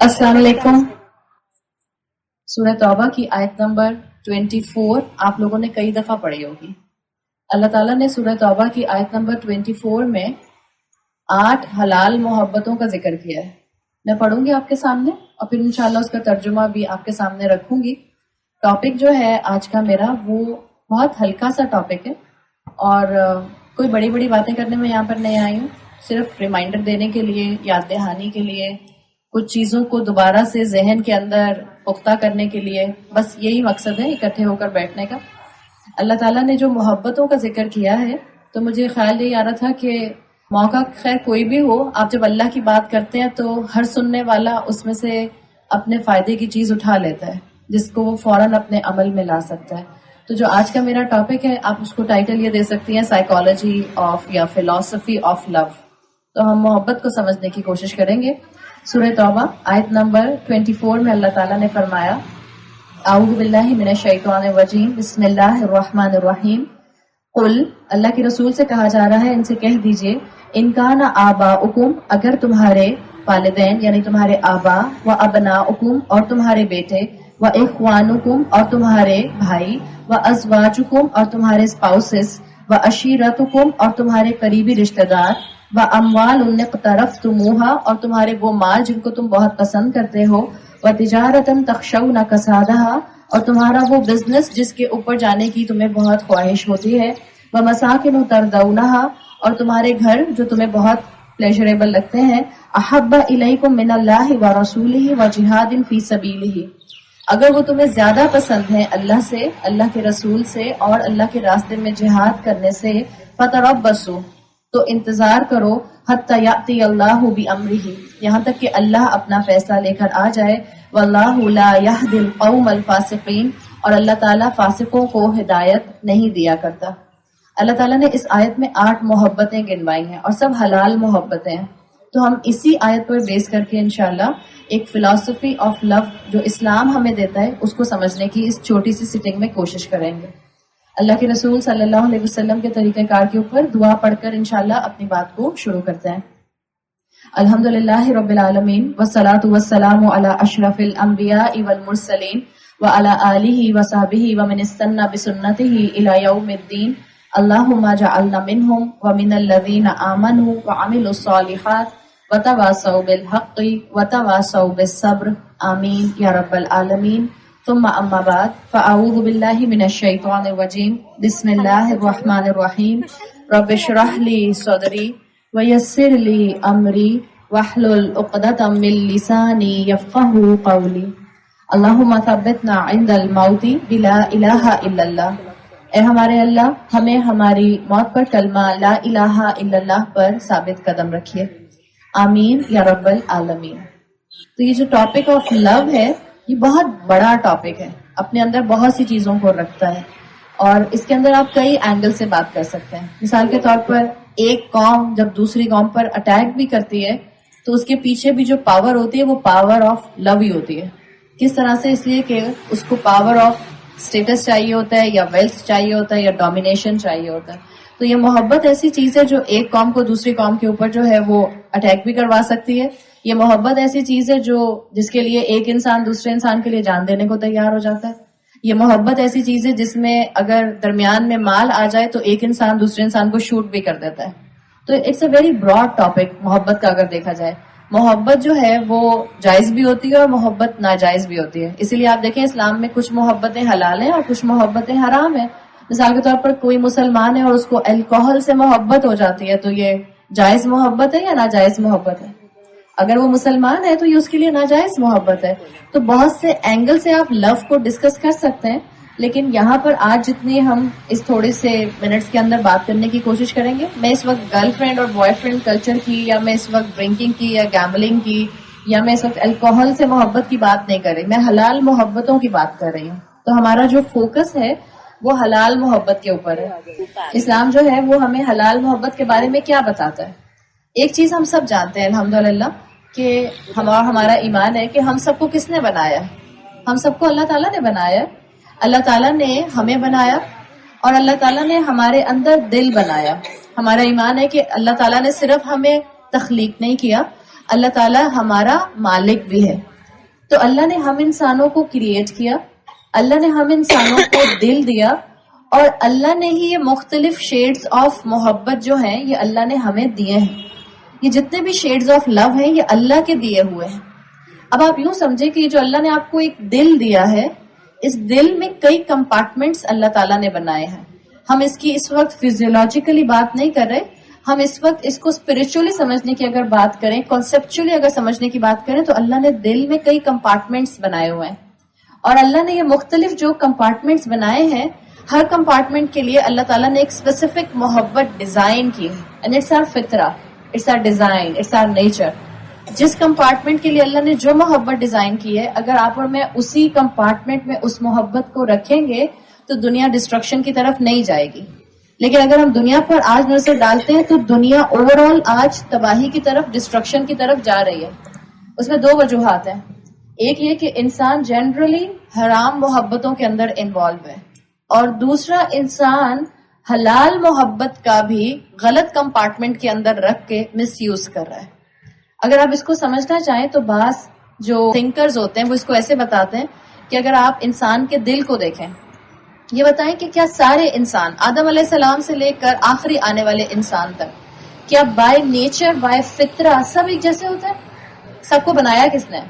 السلام علیکم. سورہ توبہ کی آیت نمبر 24 آپ لوگوں نے کئی دفعہ پڑھی ہوگی. اللہ تعالیٰ نے سورہ توبہ کی آیت نمبر 24 میں 8 حلال محبتوں کا ذکر کیا ہے. میں پڑھوں گی آپ کے سامنے اور پھر انشاءاللہ اس کا ترجمہ بھی آپ کے سامنے رکھوں گی. ٹاپک جو ہے آج کا میرا وہ بہت ہلکا سا ٹاپک ہے اور کوئی بڑی بڑی باتیں کرنے میں یہاں پر نہیں آئی ہوں. صرف ریمائنڈر دینے کے لیے، یاد دہانی کے لیے، کچھ چیزوں کو دوبارہ سے ذہن کے اندر پختہ کرنے کے لیے، بس یہی مقصد ہے اکٹھے ہو کر بیٹھنے کا. اللہ تعالیٰ نے جو محبتوں کا ذکر کیا ہے تو مجھے خیال یہی آ رہا تھا کہ موقع خیر کوئی بھی ہو، آپ جب اللہ کی بات کرتے ہیں تو ہر سننے والا اس میں سے اپنے فائدے کی چیز اٹھا لیتا ہے جس کو وہ فوراً اپنے عمل میں لا سکتا ہے. تو جو آج کا میرا ٹاپک ہے آپ اس کو ٹائٹل یہ دے سکتی ہیں، سائیکالوجی آف یا فلسفی آف لو. تو ہم محبت کو سمجھنے کی کوشش کریں گے. سورہ توبہ آیت نمبر 24 میں اللہ تعالیٰ نے فرمایا، اعوذ باللہ من الشیطان الرجیم، بسم اللہ الرحمن الرحیم. قل، اللہ کے رسول سے کہا جا رہا ہے ان سے کہہ دیجئے، ان کان آباؤکم، اگر تمہارے والدین یعنی تمہارے آبا، و ابناؤکم اور تمہارے بیٹے، و اخوانکم اور تمہارے بھائی، و ازواجکم اور تمہارے اسپاؤسز، و عشیرتکم اور تمہارے قریبی رشتہ دار، و اموال اقترفتموہا اور تمہارے وہ مال جن کو تم بہت پسند کرتے ہو، و تجارتن تخشون کسادہا اور تمہارا وہ بزنس جس کے اوپر جانے کی تمہیں بہت خواہش ہوتی ہے، و مساکن ترضونہا اور تمہارے گھر جو تمہیں بہت پلیجریبل لگتے ہیں، احب الیکم من اللہ و رسولہ و جہاد فی سبیلہ، اگر وہ تمہیں زیادہ پسند ہیں اللہ سے، اللہ کے رسول سے اور اللہ کے راستے میں جہاد کرنے سے، فتربصوا تو انتظار کرو، حتی یأتی اللہ بامرہ یہاں تک کہ اللہ اپنا فیصلہ لے کر آ جائے، واللہ لا یہدی القوم الفاسقین اور اللہ تعالیٰ فاسقوں کو ہدایت نہیں دیا کرتا. اللہ تعالیٰ نے اس آیت میں 8 محبتیں گنوائی ہیں اور سب حلال محبتیں ہیں. تو ہم اسی آیت پر بیس کر کے انشاءاللہ ایک فلسفی آف لو جو اسلام ہمیں دیتا ہے اس کو سمجھنے کی اس چھوٹی سی سٹنگ میں کوشش کریں گے. اللہ کے رسول صلی اللہ علیہ وسلم کے طریقہ کار کے اوپر دعا پڑھ کر انشاءاللہ اپنی بات کو شروع کرتے ہیں. الحمدللہ رب العالمین والصلاة والسلام علی اشرف الانبیاء والمرسلین وعلی آلہ وصحبہ ومن استنى بسنتہ الی یوم الدین. اللہم اجعلنا منہم ومن الذین آمنوا وعملوا الصالحات وتواصوا بالحق وتواصوا بالصبر، آمین یا رب العالمین. ثم اما بعد فاعوذ باللہ من الشیطان الرجیم، بسم اللہ الرحمن الرحیم. رب اشرح لی صدری ویسر لی امری واحلل عقدۃ من لسانی یفقہوا قولی. اللہم ثبتنا عند الموت بلا الہ الا اللہ، اے ہمارے اللہ ہمیں ہماری موت پر کلمہ لا الہ الا اللہ پر ثابت قدم رکھیے، آمین یا رب العالمین. تو یہ جو ٹاپک آف لو ہے یہ بہت بڑا ٹاپک ہے، اپنے اندر بہت سی چیزوں کو رکھتا ہے اور اس کے اندر آپ کئی اینگل سے بات کر سکتے ہیں. مثال کے طور پر ایک قوم جب دوسری قوم پر اٹیک بھی کرتی ہے تو اس کے پیچھے بھی جو پاور ہوتی ہے وہ پاور آف لو ہی ہوتی ہے. کس طرح سے؟ اس لیے کہ اس کو پاور آف اسٹیٹس چاہیے ہوتا ہے یا ویلتھ چاہیے ہوتا ہے یا ڈومینیشن چاہیے ہوتا ہے. تو یہ محبت ایسی چیز ہے جو ایک قوم کو دوسری قوم کے اوپر جو ہے وہ اٹیک بھی کروا سکتی ہے. یہ محبت ایسی چیز ہے جس کے لیے ایک انسان دوسرے انسان کے لیے جان دینے کو تیار ہو جاتا ہے. یہ محبت ایسی چیز ہے جس میں اگر درمیان میں مال آ جائے تو ایک انسان دوسرے انسان کو شوٹ بھی کر دیتا ہے. تو it's a very broad topic محبت کا اگر دیکھا جائے. محبت جو ہے وہ جائز بھی ہوتی ہے اور محبت ناجائز بھی ہوتی ہے. اسی لیے آپ دیکھیں اسلام میں کچھ محبتیں حلال ہیں اور کچھ محبتیں حرام ہیں. مثال کے طور پر کوئی مسلمان ہے اور اس کو الکوہل سے محبت ہو جاتی ہے تو یہ جائز محبت ہے یا ناجائز محبت ہے؟ اگر وہ مسلمان ہے تو یہ اس کے لیے ناجائز محبت ہے. تو بہت سے اینگل سے آپ لو کو ڈسکس کر سکتے ہیں، لیکن یہاں پر آج جتنی ہم اس تھوڑے سے منٹس کے اندر بات کرنے کی کوشش کریں گے، میں اس وقت گرل فرینڈ اور بوائے فرینڈ کلچر کی یا میں اس وقت ڈرنکنگ کی یا گیمبلنگ کی یا میں اس وقت الکوہل سے محبت کی بات نہیں کر رہی، میں حلال محبتوں کی بات کر رہی ہوں. تو ہمارا جو فوکس ہے وہ حلال محبت کے اوپر ہے. اسلام جو ہے وہ ہمیں حلال محبت کے بارے میں کیا بتاتا ہے؟ ایک چیز ہم سب جانتے ہیں الحمدللہ کہ ہمارا ایمان ہے کہ ہم سب کو کس نے بنایا ہے؟ ہم سب کو اللہ تعالیٰ نے بنایا ہے. اللہ تعالیٰ نے ہمیں بنایا اور اللہ تعالیٰ نے ہمارے اندر دل بنایا. ہمارا ایمان ہے کہ اللہ تعالیٰ نے صرف ہمیں تخلیق نہیں کیا، اللہ تعالیٰ ہمارا مالک بھی ہے. تو اللہ نے ہم انسانوں کو کریٹ کیا, اللہ نے ہم انسانوں کو دل دیا, اور اللہ نے ہی یہ مختلف شیڈز آف محبت جو ہیں یہ اللہ نے ہمیں دیے ہیں. یہ جتنے بھی شیڈز آف لو ہیں یہ اللہ کے دیے ہوئے ہیں. اب آپ یوں سمجھے کہ جو اللہ نے آپ کو ایک دل دیا ہے, اس دل میں کئی کمپارٹمنٹس اللہ تعالیٰ نے بنائے ہیں. ہم اس کی اس وقت فزیولوجیکلی بات نہیں کر رہے, ہم اس وقت اس کو اسپرچولی سمجھنے کی اگر بات کریں, کانسیپچولی اگر سمجھنے کی بات کریں, تو اللہ نے دل میں کئی کمپارٹمنٹس بنائے ہوئے ہیں. اور اللہ نے یہ مختلف جو کمپارٹمنٹس بنائے ہیں, ہر کمپارٹمنٹ کے لیے اللہ تعالیٰ نے ایک اسپیسیفک محبت ڈیزائن کی ہے. اینڈ اٹس آر فطرہ, it's our design, it's our nature. جس کمپارٹمنٹ کے لیے اللہ نے جو محبت ڈیزائن کی ہے, اگر آپ اور میں اسی کمپارٹمنٹ میں اس محبت کو رکھیں گے تو دنیا ڈسٹرکشن کی طرف نہیں جائے گی. لیکن اگر ہم دنیا پر آج نظر ڈالتے ہیں تو دنیا اوور آل آج تباہی کی طرف, ڈسٹرکشن کی طرف جا رہی ہے. اس میں دو وجوہات ہیں. ایک یہ کہ انسان جنرلی حرام محبتوں کے اندر انوالو ہے, اور دوسرا انسان حلال محبت کا بھی غلط کمپارٹمنٹ کے اندر رکھ کے مس یوز کر رہا ہے. اگر آپ اس کو سمجھنا چاہیں تو بعض جو تھنکرز ہوتے ہیں وہ اس کو ایسے بتاتے ہیں کہ اگر آپ انسان کے دل کو دیکھیں, یہ بتائیں کہ کیا سارے انسان آدم علیہ السلام سے لے کر آخری آنے والے انسان تک, کیا بائی نیچر, بائی فطرہ سب ایک جیسے ہوتے ہیں؟ سب کو بنایا کس نے؟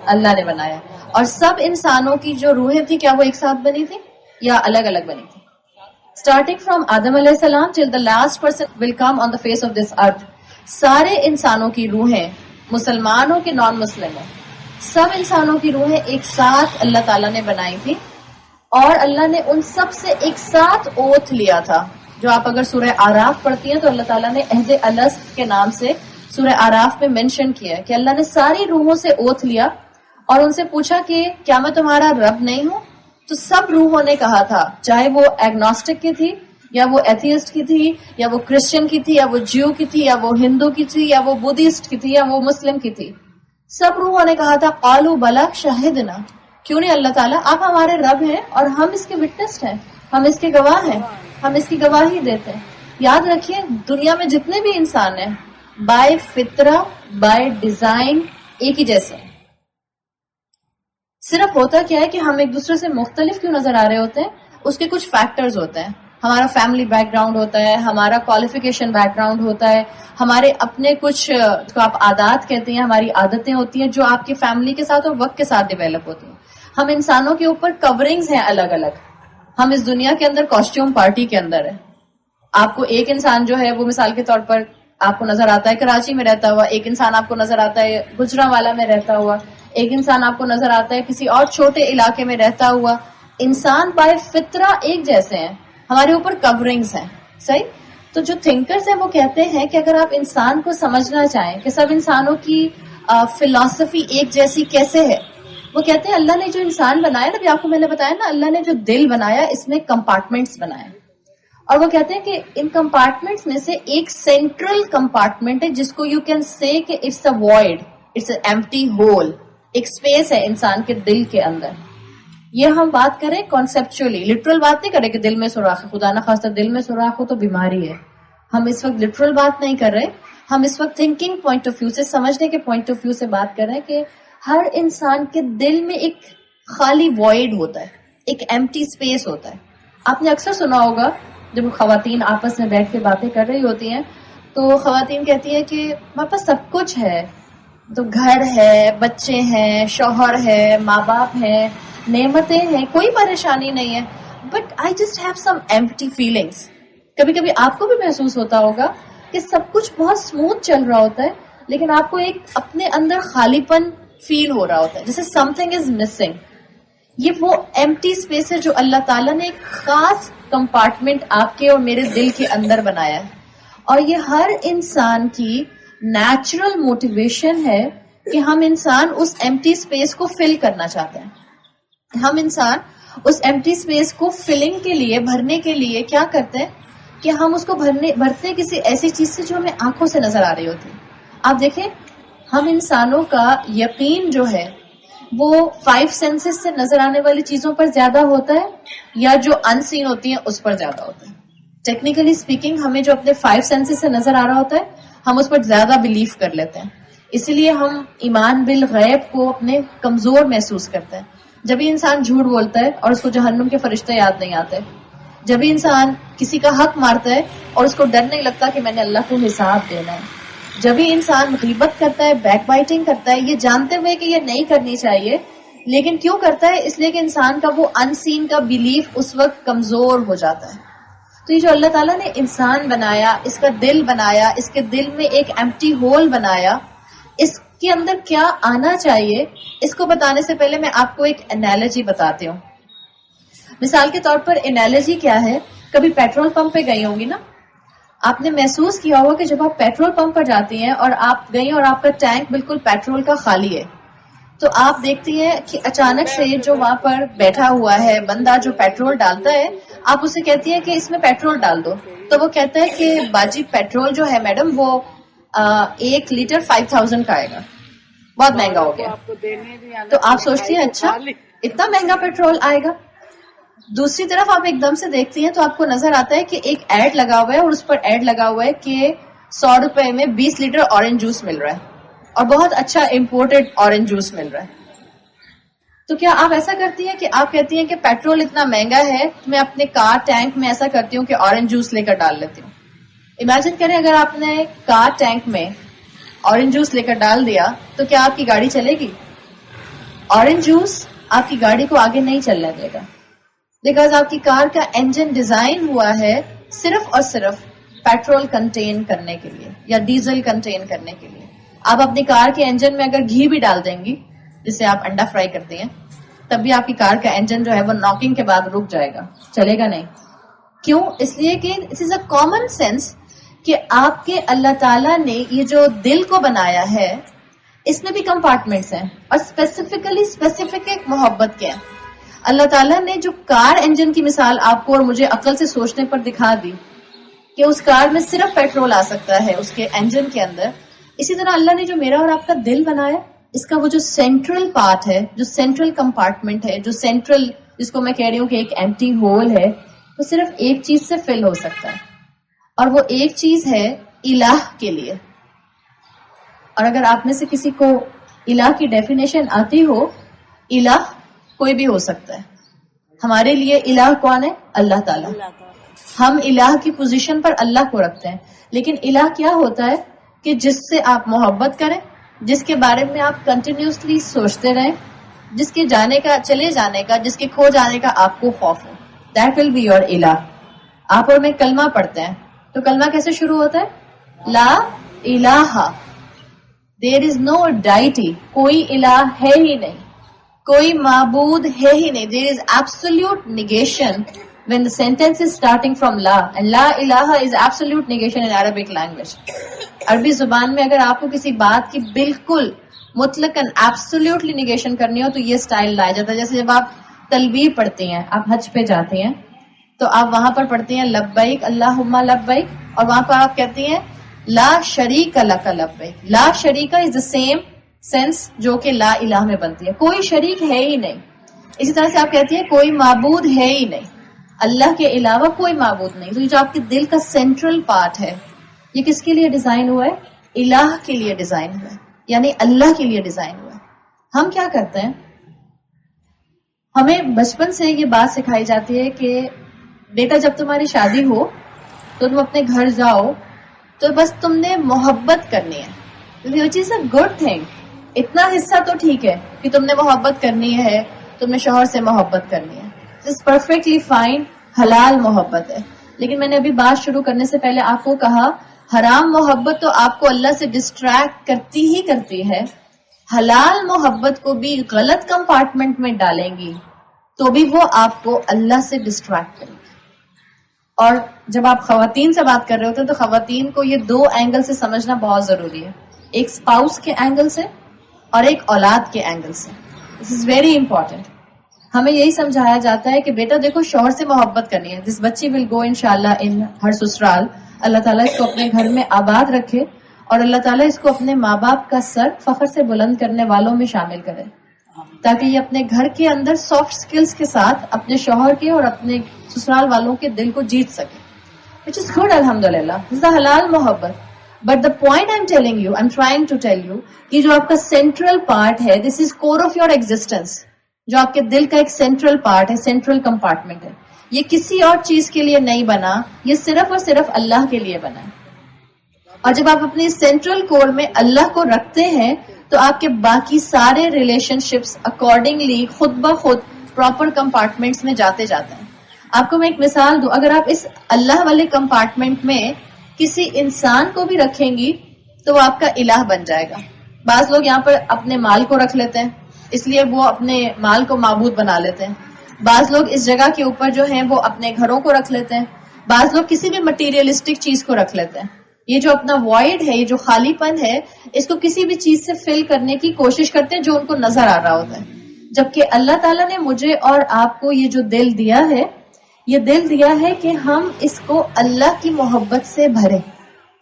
اللہ نے بنایا. اور سب انسانوں کی جو روحیں تھی کیا وہ ایک ساتھ بنی تھی یا الگ الگ بنی تھی؟ اسٹارٹنگ فرام آدم علیہ السلام till the last person will come on the face of this earth, سارے انسانوں کی روحیں, مسلمان ہو کہ نان مسلم ہو, سب انسانوں کی روحیں ایک ساتھ اللہ تعالیٰ نے بنائی تھی. اور اللہ نے ان سب سے ایک ساتھ اوتھ لیا تھا, جو آپ اگر سورہ آراف پڑھتی ہیں تو اللہ تعالیٰ نے عہد الست کے نام سے سورہ آراف میں مینشن کیا ہے کہ اللہ نے ساری روحوں سے اوتھ لیا اور ان سے پوچھا کہ کیا میں تمہارا رب نہیں ہوں؟ تو سب روحوں نے کہا تھا, چاہے وہ ایگنوسٹک کی تھی یا وہ ایتھیسٹ کی تھی یا وہ کرسچن کی تھی یا وہ جیو کی تھی یا وہ ہندو کی تھی یا وہ بدھسٹ کی تھی یا وہ مسلم کی تھی, سب روحوں نے کہا تھا قالوا بلا شہدنا, کیوں نہیں اللہ تعالیٰ, آپ ہمارے رب ہیں اور ہم اس کے وٹنس ہیں, ہم اس کے گواہ ہیں, ہم اس کی گواہی دیتے ہیں. یاد رکھیے دنیا میں جتنے بھی انسان ہیں بائی فطرہ, بائی ڈیزائن ایک ہی جیسے ہیں. صرف ہوتا کیا ہے کہ ہم ایک دوسرے سے مختلف کیوں نظر آ رہے ہوتے ہیں, اس کے کچھ فیکٹرز ہوتے ہیں. ہمارا فیملی بیک گراؤنڈ ہوتا ہے, ہمارا کوالیفیکیشن بیک گراؤنڈ ہوتا ہے, ہمارے اپنے کچھ جو آپ عادات کہتے ہیں, ہماری عادتیں ہوتی ہیں جو آپ کی فیملی کے ساتھ اور وقت کے ساتھ ڈیولپ ہوتی ہیں. ہم انسانوں کے اوپر کورنگز ہیں الگ الگ. ہم اس دنیا کے اندر کاسٹیوم پارٹی کے اندر ہیں. آپ کو ایک انسان جو ہے وہ مثال کے طور پر آپ کو نظر آتا ہے کراچی میں رہتا ہوا, ایک انسان آپ کو نظر آتا ہے گجرانوالا میں رہتا ہوا, ایک انسان آپ کو نظر آتا ہے کسی اور چھوٹے علاقے میں رہتا ہوا. انسان بائی فطرہ ایک جیسے ہیں, ہمارے اوپر کورنگز ہیں. صحیح. تو جو تھنکرز ہیں وہ کہتے ہیں کہ اگر آپ انسان کو سمجھنا چاہیں کہ سب انسانوں کی فلسفی ایک جیسی کیسے ہے, وہ کہتے ہیں اللہ نے جو انسان بنایا نا, ابھی آپ کو میں نے بتایا نا, اللہ نے جو دل بنایا اس میں کمپارٹمنٹس بنائے, اور وہ کہتے ہیں کہ ان کمپارٹمنٹس میں سے ایک سینٹرل کمپارٹمنٹ ہے جس کو یو کین سے کہ it's a wide, it's a empty hole, ایک اسپیس ہے انسان کے دل کے اندر. یہ ہم بات کریں کانسیپچولی, لٹرل بات نہیں کریں کہ دل میں سوراخ ہے, خدا نہ خواستہ دل میں سوراخ ہو تو بیماری ہے. ہم اس وقت لٹرل بات نہیں کر رہے, ہم اس وقت تھنکنگ پوائنٹ آف ویو سے, سمجھنے کے پوائنٹ آف ویو سے بات کر رہے ہیں کہ ہر انسان کے دل میں ایک خالی وائڈ ہوتا ہے, ایک ایمٹی اسپیس ہوتا ہے. آپ نے اکثر سنا ہوگا جب خواتین آپس میں بیٹھ کے باتیں کر رہی ہوتی ہیں تو خواتین کہتی ہیں کہ ہمارے پاس سب کچھ ہے, تو گھر ہے, بچے ہیں, شوہر ہے, ماں باپ ہیں, نعمتیں ہیں, کوئی پریشانی نہیں ہے, but I just have some empty feelings. کبھی کبھی آپ کو بھی محسوس ہوتا ہوگا کہ سب کچھ بہت اسموتھ چل رہا ہوتا ہے لیکن آپ کو ایک اپنے اندر خالی پن فیل ہو رہا ہوتا ہے, جیسے سم تھنگ از مسنگ. یہ وہ ایمٹی اسپیس ہے جو اللہ تعالیٰ نے ایک خاص کمپارٹمنٹ آپ کے اور میرے دل کے اندر بنایا ہے, اور یہ ہر انسان کی نیچرل موٹیویشن ہے کہ ہم انسان اس ایمٹی اسپیس کو فل کرنا چاہتے ہیں. ہم انسان اس ایمٹی اسپیس کو فلنگ کے لیے, بھرنے کے لیے کیا کرتے ہیں کہ ہم اس کو بھرتے ہیں کسی ایسی چیز سے جو ہمیں آنکھوں سے نظر آ رہی ہوتی ہے. آپ دیکھیں ہم انسانوں کا یقین جو ہے وہ 5 سینسز سے نظر آنے والی چیزوں پر زیادہ ہوتا ہے یا جو ان سین ہوتی ہیں اس پر زیادہ ہوتا ہے. ٹیکنیکلی اسپیکنگ ہمیں جو اپنے 5 سینسز سے نظر آ رہا ہوتا ہے ہم اس پر زیادہ بلیو کر لیتے ہیں. اسی لیے ہم ایمان بالغیب کو اپنے کمزور محسوس کرتے ہیں. جبھی انسان جھوٹ بولتا ہے اور اس کو جہنم کے فرشتے یاد نہیں آتے. جبھی انسان کسی کا حق مارتا ہے اور اس کو ڈر نہیں لگتا کہ میں نے اللہ کو حساب دینا ہے. جبھی انسان غیبت کرتا ہے, بیک بائٹنگ کرتا ہے, یہ جانتے ہوئے کہ یہ نہیں کرنی چاہیے, لیکن کیوں کرتا ہے؟ اس لیے کہ انسان کا وہ ان سین کا بیلیف اس وقت کمزور ہو جاتا ہے. تو یہ جو اللہ تعالیٰ نے انسان بنایا, اس کا دل بنایا, اس کے دل میں ایک ایمپٹی ہول بنایا, اس کے اندر کیا آنا چاہیے, اس کو بتانے سے پہلے میں آپ کو ایک انالوجی بتاتی ہوں. مثال کے طور پر انالوجی کیا ہے؟ کبھی پیٹرول پمپ پہ گئی ہوں گی نا, آپ نے محسوس کیا ہوگا کہ جب آپ پیٹرول پمپ پر جاتی ہیں اور آپ گئی اور آپ کا ٹینک بالکل پیٹرول کا خالی ہے, تو آپ دیکھتی ہیں کہ اچانک سے جو وہاں پر بیٹھا ہوا ہے بندہ جو پیٹرول ڈالتا ہے, آپ اسے کہتی ہیں کہ اس میں پیٹرول ڈال دو, تو وہ کہتا ہے کہ باجی پیٹرول جو ہے میڈم وہ 1 لیٹر 5000 کا آئے گا, بہت مہنگا ہو گیا. تو آپ سوچتی ہیں اچھا اتنا مہنگا پیٹرول آئے گا. دوسری طرف آپ ایک دم سے دیکھتی ہیں تو آپ کو نظر آتا ہے کہ ایک ایڈ لگا ہوا ہے اور اس پر ایڈ لگا ہوا ہے کہ 100 روپے میں 20 لیٹر اورنج جوس مل رہا ہے, اور بہت اچھا امپورٹڈ اورنج جوس مل رہا ہے. تو کیا آپ ایسا کرتی ہیں کہ آپ کہتی ہیں کہ پیٹرول اتنا مہنگا ہے, میں اپنے کار ٹینک میں ایسا کرتی ہوں کہ اورنج جوس لے کر ڈال لیتی ہوں. امیجن کریں اگر آپ نے کار ٹینک میں اورنج جوس لے کر ڈال دیا تو کیا آپ کی گاڑی چلے گی؟ اورنج جوس آپ کی گاڑی کو آگے نہیں چلنے دے گا, بیکاز آپ کی کار کا انجن ڈیزائن ہوا ہے صرف اور صرف پیٹرول کنٹین کرنے کے لیے یا ڈیزل کنٹین کرنے کے لیے. آپ اپنی کار کے انجن میں اگر گھی بھی ڈال دیں گی, جسے آپ انڈا فرائی کرتے ہیں, تب بھی آپ کی کار کا انجن جو ہے وہ ناکنگ کے بعد رک جائے گا, چلے گا نہیں. کیوں؟ اس لیے کہ it is a common sense کہ آپ کے اللہ تعالیٰ نے یہ جو دل کو بنایا ہے اس میں بھی کمپارٹمنٹس ہیں, اور اسپیسیفک ایک محبت کے ہیں. اللہ تعالیٰ نے جو کار انجن کی مثال آپ کو اور مجھے عقل سے سوچنے پر دکھا دی کہ اس کار میں صرف پیٹرول آ سکتا ہے اس کے انجن کے اندر, اسی طرح اللہ نے جو میرا اور آپ کا دل بنایا, اس کا وہ جو سینٹرل پارٹ ہے, جو سینٹرل کمپارٹمنٹ ہے, جو سینٹرل جس کو میں کہہ رہی ہوں کہ ایک ایمپٹی ہول ہے, وہ صرف ایک چیز سے فل ہو سکتا ہے, اور وہ ایک چیز ہے الہ کے لیے. اور اگر آپ میں سے کسی کو الہ کی ڈیفینیشن آتی ہو, الہ کوئی بھی ہو سکتا ہے. ہمارے لیے الہ کون ہے؟ اللہ تعالیٰ. ہم الہ کی پوزیشن پر اللہ کو رکھتے ہیں, لیکن الہ کیا ہوتا ہے کہ جس سے آپ محبت کریں, جس کے بارے میں آپ کنٹینیوسلی سوچتے رہیں, جس کے جانے کا, چلے جانے کا, جس کے کھو جانے کا آپ کو خوف ہو, دیٹ ول بی یور الہ. آپ اور میں کلمہ پڑھتے ہیں تو کلمہ کیسے شروع ہوتا ہے؟ لا الہ, دیر از نو ڈائٹی, کوئی الہ ہے ہی نہیں, کوئی معبود ہے ہی نہیں. There is absolute negation when the sentence is starting from la, and la ilaha is absolute negation in Arabic language. عربی زبان میں اگر آپ کو کسی بات کی بالکل مطلقاً ایبسولوٹلی نیگیشن کرنی ہو تو یہ سٹائل لایا جاتا ہے. جیسے جب آپ تلبیہ پڑھتی ہیں, آپ حج پہ جاتے ہیں تو آپ وہاں پر پڑھتی ہیں لبیک اللہم لبیک, اور وہاں پر آپ کہتی ہیں لا شریک لک لبیک. لا شریک از the same sense جو کہ لا الہ میں بنتی ہے, کوئی شریک ہے ہی نہیں. اسی طرح سے آپ کہتی ہیں کوئی معبود ہے ہی نہیں, اللہ کے علاوہ کوئی معبود نہیں. تو یہ جو آپ کے دل کا سینٹرل پارٹ ہے, یہ کس کے لیے ڈیزائن ہوا ہے؟ الہ کے لیے ڈیزائن ہوا ہے, یعنی اللہ کے لیے ڈیزائن ہوا ہے. ہم کیا کرتے ہیں, ہمیں بچپن سے یہ بات سکھائی جاتی ہے کہ بیٹا جب تمہاری شادی ہو تو تم اپنے گھر جاؤ تو بس تم نے محبت کرنی ہے, which is a good thing. اتنا حصہ تو ٹھیک ہے کہ تم نے محبت کرنی ہے, تم نے شوہر سے محبت کرنی ہے, It's perfectly fine, حلال محبت ہے. لیکن میں نے ابھی بات شروع کرنے سے پہلے آپ کو کہا حرام محبت تو آپ کو اللہ سے ڈسٹریکٹ کرتی ہی کرتی ہے, حلال محبت کو بھی غلط کمپارٹمنٹ میں ڈالیں گی تو بھی وہ آپ کو اللہ سے ڈسٹریکٹ کرے گی. اور جب آپ خواتین سے بات کر رہے ہوتے ہیں تو خواتین کو یہ 2 اینگل سے سمجھنا بہت ضروری ہے, ایک اسپاؤس کے اینگل سے اور ایک اولاد کے اینگل سے. دس از ویری امپورٹنٹ. ہمیں یہی سمجھایا جاتا ہے کہ بیٹا دیکھو شوہر سے محبت کرنی ہے. دس بچی ول گو انشاءاللہ ان ہر سسرال. اللہ تعالیٰ اس کو اپنے گھر میں آباد رکھے اور اللہ تعالیٰ اس کو اپنے ماں باپ کا سر فخر سے بلند کرنے والوں میں شامل کرے, تاکہ یہ اپنے گھر کے اندر سافٹ سکلز کے ساتھ اپنے شوہر کے اور اپنے سسرال والوں کے دل کو جیت سکے, which is good الحمدللہ. This is the حلال محبت. But the point I'm trying to tell you, کہ جو آپ کا سینٹرل پارٹ ہے, this is core of your existence, جو آپ کے دل کا ایک سینٹرل پارٹ ہے, سینٹرل کمپارٹمنٹ ہے, یہ کسی اور چیز کے لیے نہیں بنا, یہ صرف اور صرف اللہ کے لیے بنا ہے. اور جب آپ اپنی سینٹرل کور میں اللہ کو رکھتے ہیں تو آپ کے باقی سارے ریلیشن شپس اکارڈنگلی خود بخود پراپر کمپارٹمنٹس میں جاتے ہیں. آپ کو میں ایک مثال دوں, اگر آپ اس اللہ والے کمپارٹمنٹ میں کسی انسان کو بھی رکھیں گی تو وہ آپ کا الہ بن جائے گا. بعض لوگ یہاں پر اپنے مال کو رکھ لیتے ہیں, اس لیے وہ اپنے مال کو معبود بنا لیتے ہیں. بعض لوگ اس جگہ کے اوپر جو ہیں وہ اپنے گھروں کو رکھ لیتے ہیں. بعض لوگ کسی بھی مٹیریلسٹک چیز کو رکھ لیتے ہیں. یہ جو اپنا وائڈ ہے, یہ جو خالی پن ہے, اس کو کسی بھی چیز سے فل کرنے کی کوشش کرتے ہیں جو ان کو نظر آ رہا ہوتا ہے. جبکہ اللہ تعالیٰ نے مجھے اور آپ کو یہ جو دل دیا ہے, یہ دل دیا ہے کہ ہم اس کو اللہ کی محبت سے بھریں.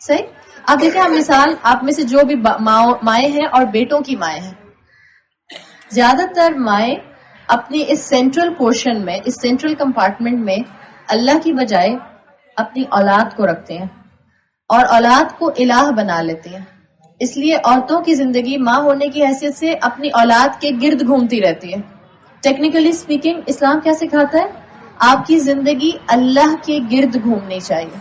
صحیح؟ آپ دیکھیں, ہم مثال آپ میں سے جو بھی مائیں ہیں اور بیٹوں کی مائیں ہیں, زیادہ تر مائیں اپنی اس سینٹرل پورشن میں, اس سینٹرل کمپارٹمنٹ میں اللہ کی بجائے اپنی اولاد کو رکھتے ہیں اور اولاد کو الہ بنا لیتی ہیں. اس لیے عورتوں کی زندگی ماں ہونے کی حیثیت سے اپنی اولاد کے گرد گھومتی رہتی ہے. ٹیکنیکلی اسپیکنگ اسلام کیا سکھاتا ہے؟ آپ کی زندگی اللہ کے گرد گھومنی چاہیے.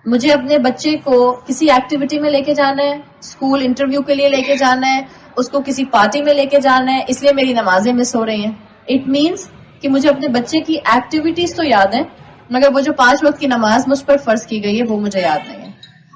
مجھے اپنے بچے کو کسی ایکٹیویٹی میں لے کے جانا ہے, اسکول انٹرویو کے لیے لے کے جانا ہے, اس کو کسی پارٹی میں لے کے جانا ہے, اس لیے میری نمازیں مس ہو رہی ہیں. اٹ مینس کہ مجھے اپنے بچے کی ایکٹیویٹیز تو یاد ہیں, مگر وہ جو 5 وقت کی نماز مجھ پر فرض کی گئی ہے وہ مجھے یاد نہیں ہے.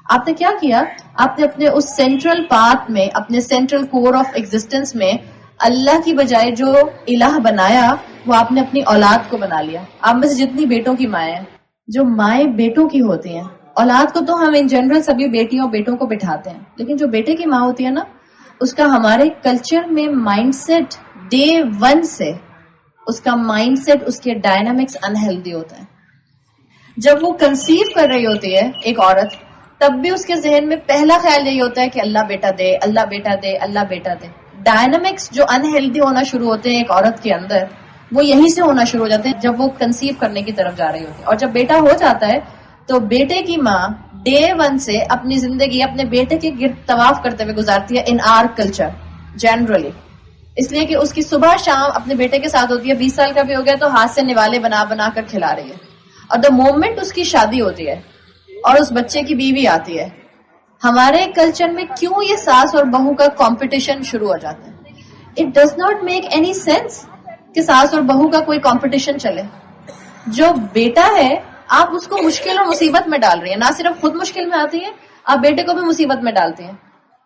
آپ نے کیا کیا؟ آپ نے اپنے اس سینٹرل پارٹ میں, اپنے سینٹرل کور آف ایگزسٹنس میں اللہ کی بجائے جو الہ بنایا وہ آپ نے اپنی اولاد کو بنا لیا. آپ میں سے جتنی بیٹوں کی مائیں ہیں, جو مائیں بیٹوں کی ہوتی ہیں, اولاد کو تو ہم ان جنرل سبھی بیٹیوں اور بیٹوں کو بٹھاتے ہیں, لیکن جو بیٹے کی ماں ہوتی ہے نا, اس کا ہمارے کلچر میں مائنڈ سیٹ ڈے 1 سے, اس کا مائنڈ سیٹ, اس کے ڈائنامکس انہیلدی ہوتا ہے. جب وہ کنسیو کر رہی ہوتی ہے ایک عورت, تب بھی اس کے ذہن میں پہلا خیال یہی ہوتا ہے کہ اللہ بیٹا دے, اللہ بیٹا دے, اللہ بیٹا دے. ڈائنامکس جو انہیلدی ہونا شروع ہوتے ہیں ایک عورت کے اندر, وہ یہیں سے ہونا شروع ہو جاتے ہیں جب وہ کنسیو کرنے کی طرف جا رہی ہوتی ہے. اور جب بیٹا ہو جاتا ہے تو بیٹے کی ماں ڈے 1 سے اپنی زندگی اپنے بیٹے کے گرد طواف کرتے ہوئے گزارتی ہے ان آر کلچر جنرلی, اس لیے کہ اس کی صبح شام اپنے بیٹے کے ساتھ ہوتی ہے. 20 سال کا بھی ہو گیا تو ہاتھ سے نوالے بنا بنا کر کھلا رہی ہے. اور دا مومنٹ اس کی شادی ہوتی ہے اور اس بچے کی بیوی آتی ہے, ہمارے کلچر میں کیوں یہ ساس اور بہو کا کمپٹیشن شروع ہو جاتا ہے؟ It does not make any sense کہ ساس اور بہو کا کوئی کمپٹیشن چلے. جو بیٹا ہے آپ اس کو مشکل اور مصیبت میں ڈال رہی ہیں, نہ صرف خود مشکل میں آتی ہیں, آپ بیٹے کو بھی مصیبت میں ڈالتی ہیں.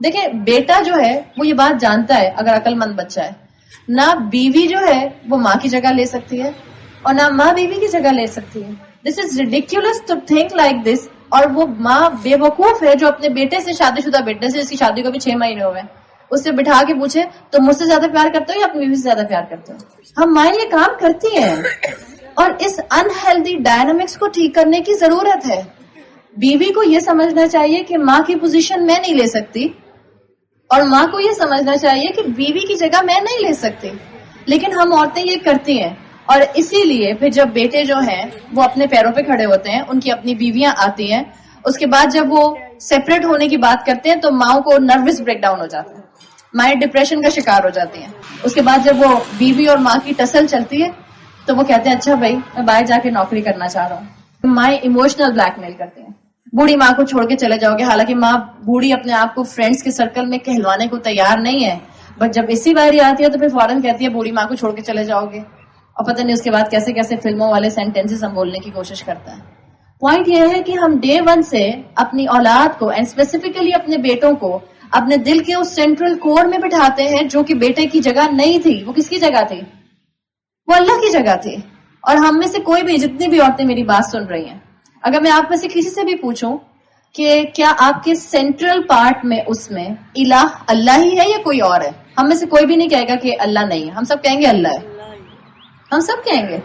دیکھیں, بیٹا جو ہے وہ یہ بات جانتا ہے, اگر عقل مند بچہ ہے, نہ بیوی جو ہے وہ ماں کی جگہ لے سکتی ہے اور نہ ماں بیوی کی جگہ لے سکتی ہے. This is ridiculous to think like this. اور وہ ماں بے وقوف ہے جو اپنے بیٹے سے, شادی شدہ بیٹے سے, جس کی شادی کو بھی 6 مہینے ہوئے, اس سے بٹھا کے پوچھے تو مجھ سے زیادہ پیار کرتے ہو یا اپنی بیوی سے زیادہ پیار کرتے ہو؟ ہم مائیں یہ کام کرتی ہیں, اور اس انہیلدی ڈائنامکس کو ٹھیک کرنے کی ضرورت ہے. بیوی کو یہ سمجھنا چاہیے کہ ماں کی پوزیشن میں نہیں لے سکتی, اور ماں کو یہ سمجھنا چاہیے کہ بیوی کی جگہ میں نہیں لے سکتی. لیکن ہم عورتیں یہ کرتی ہیں, اور اسی لیے پھر جب بیٹے جو ہیں وہ اپنے پیروں پہ کھڑے ہوتے ہیں, ان کی اپنی بیویاں آتی ہیں, اس کے بعد جب وہ سیپریٹ ہونے کی بات کرتے ہیں تو ماؤں کو نروس بریک ڈاؤن ہو جاتا ہے, مائیں ڈپریشن کا شکار ہو جاتی ہیں. اس کے بعد جب وہ بیوی اور ماں کی ٹسل چلتی ہے تو وہ کہتے ہیں اچھا بھائی میں باہر جا کے نوکری کرنا چاہ رہا ہوں. مائیں ایموشنل بلیک میل کرتے ہیں, بوڑھی ماں کو چھوڑ کے چلے جاؤ گے, حالانکہ ماں بوڑھی اپنے آپ کو فرینڈس کے سرکل میں کہلوانے کو تیار نہیں ہے, بٹ جب اسی باری آتی ہے تو پھر فوراً کہتی ہے بوڑھی ماں کو چھوڑ کے چلے جاؤ گے, اور پتہ نہیں اس کے بعد کیسے کیسے فلموں والے سینٹینسز ہم بولنے کی کوشش کرتا ہے. پوائنٹ یہ ہے کہ ہم ڈے 1 سے اپنی اولاد کو, اینڈ اسپیسیفکلی اپنے بیٹوں کو, اپنے دل کے اس سینٹرل کور میں بٹھاتے ہیں جو کہ بیٹے کی جگہ نہیں تھی. وہ کس کی جگہ تھی؟ وہ اللہ کی جگہ تھی. اور ہم میں سے کوئی بھی, جتنی بھی عورتیں میری بات سن رہی ہیں, اگر میں آپ میں سے کسی سے بھی پوچھوں کہ کیا آپ کے سینٹرل پارٹ میں اس میں الہ اللہ ہی ہے یا کوئی اور ہے, ہم میں سے کوئی بھی نہیں کہے گا کہ اللہ نہیں ہے. ہم سب کہیں گے اللہ ہے, ہم سب کہیں گے,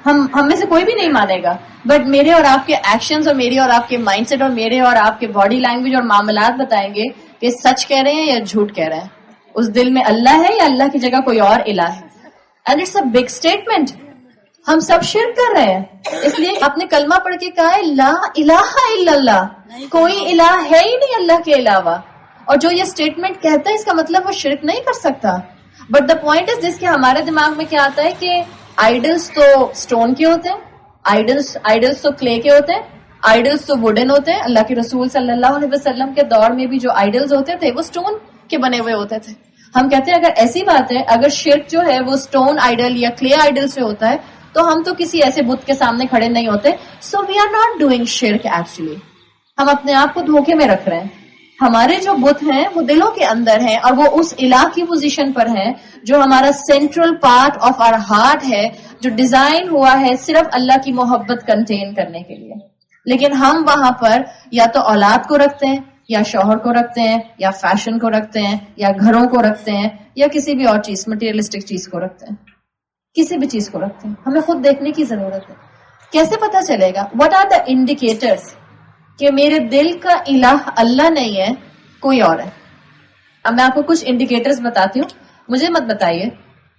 ہم میں سے کوئی بھی نہیں مانے گا. بٹ میرے اور آپ کے ایکشنز اور میرے اور آپ کے مائنڈ سیٹ اور میرے اور آپ کے باڈی لینگویج اور معاملات بتائیں گے کہ سچ کہہ رہے ہیں یا جھوٹ کہہ رہے ہیں. اس دل میں اللہ ہے یا اللہ کی جگہ کوئی اور الہ ہے. And it's a big statement. ہم سب شرک کر رہے ہیں, اس لیے آپ نے کلمہ پڑھ کے کہا ہے لا الہ الا اللہ. کوئی الہ ہے ہی نہیں اللہ کے علاوہ. اور جو یہ اسٹیٹمنٹ کہتا ہے اس کا مطلب وہ شرک نہیں کر سکتا. بٹ دا پوائنٹ از جس کے ہمارے دماغ میں کیا آتا ہے کہ آئیڈلس تو اسٹون کے ہوتے ہیں, آئیڈلس تو کلے کے ہوتے ہیں, آئیڈلس تو ووڈن ہوتے ہیں. اللہ کے رسول صلی اللہ علیہ وسلم کے دور میں بھی جو آئیڈلس ہوتے تھے وہ اسٹون کے بنے ہوئے ہوتے تھے. ہم کہتے ہیں اگر ایسی بات ہے, اگر شرک جو ہے وہ اسٹون آئیڈل یا کلے آئیڈل سے ہوتا ہے تو ہم تو کسی ایسے بت کے سامنے کھڑے نہیں ہوتے. سو وی آر ناٹ ڈوئنگ شرک ایکچولی. ہم اپنے آپ کو دھوکے میں رکھ رہے ہیں. ہمارے جو بت ہیں وہ دلوں کے اندر ہیں اور وہ اس الہ کی پوزیشن پر ہیں جو ہمارا central part of our heart ہے, جو ڈیزائن ہوا ہے صرف اللہ کی محبت کنٹین کرنے کے لیے. لیکن ہم وہاں پر یا تو اولاد کو رکھتے ہیں, یا شوہر کو رکھتے ہیں, یا فیشن کو رکھتے ہیں, یا گھروں کو رکھتے ہیں, یا کسی بھی اور چیز, مٹیریلسٹک چیز کو رکھتے ہیں. کسی بھی چیز کو رکھتے ہیں. ہمیں خود دیکھنے کی ضرورت ہے. کیسے پتا چلے گا؟ واٹ آر دا انڈیکیٹرز کہ میرے دل کا الہ اللہ نہیں ہے, کوئی اور ہے؟ اب میں آپ کو کچھ انڈیکیٹرز بتاتی ہوں, مجھے مت بتائیے.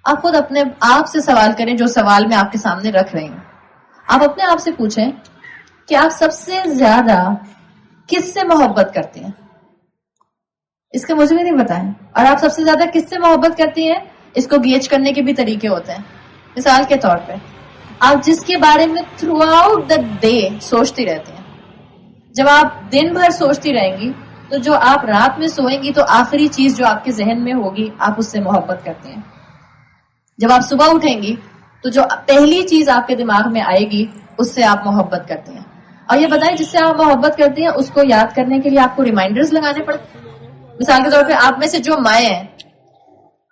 آپ خود اپنے آپ سے سوال کریں, جو سوال میں آپ کے سامنے رکھ رہی ہوں. آپ اپنے آپ سے پوچھیں کہ آپ سب سے زیادہ کس سے محبت کرتی ہیں؟ اس کا مجھے بھی نہیں بتائیں. اور آپ سب سے زیادہ کس سے محبت کرتی ہیں, اس کو گیج کرنے کے بھی طریقے ہوتے ہیں. مثال کے طور پہ آپ جس کے بارے میں تھرو آؤٹ دا ڈے سوچتی رہتی ہیں, جب آپ دن بھر سوچتی رہیں گی تو جو آپ رات میں سوئیں گی تو آخری چیز جو آپ کے ذہن میں ہوگی آپ اس سے محبت کرتے ہیں. جب آپ صبح اٹھیں گی تو جو پہلی چیز آپ کے دماغ میں آئے گی اس سے آپ محبت کرتے ہیں. اور یہ بتائیں جس سے آپ محبت کرتے ہیں اس کو یاد کرنے کے لیے آپ کو ریمائنڈرز لگانے پڑتے ہیں. مثال کے طور پہ آپ میں سے جو مائیں ہیں,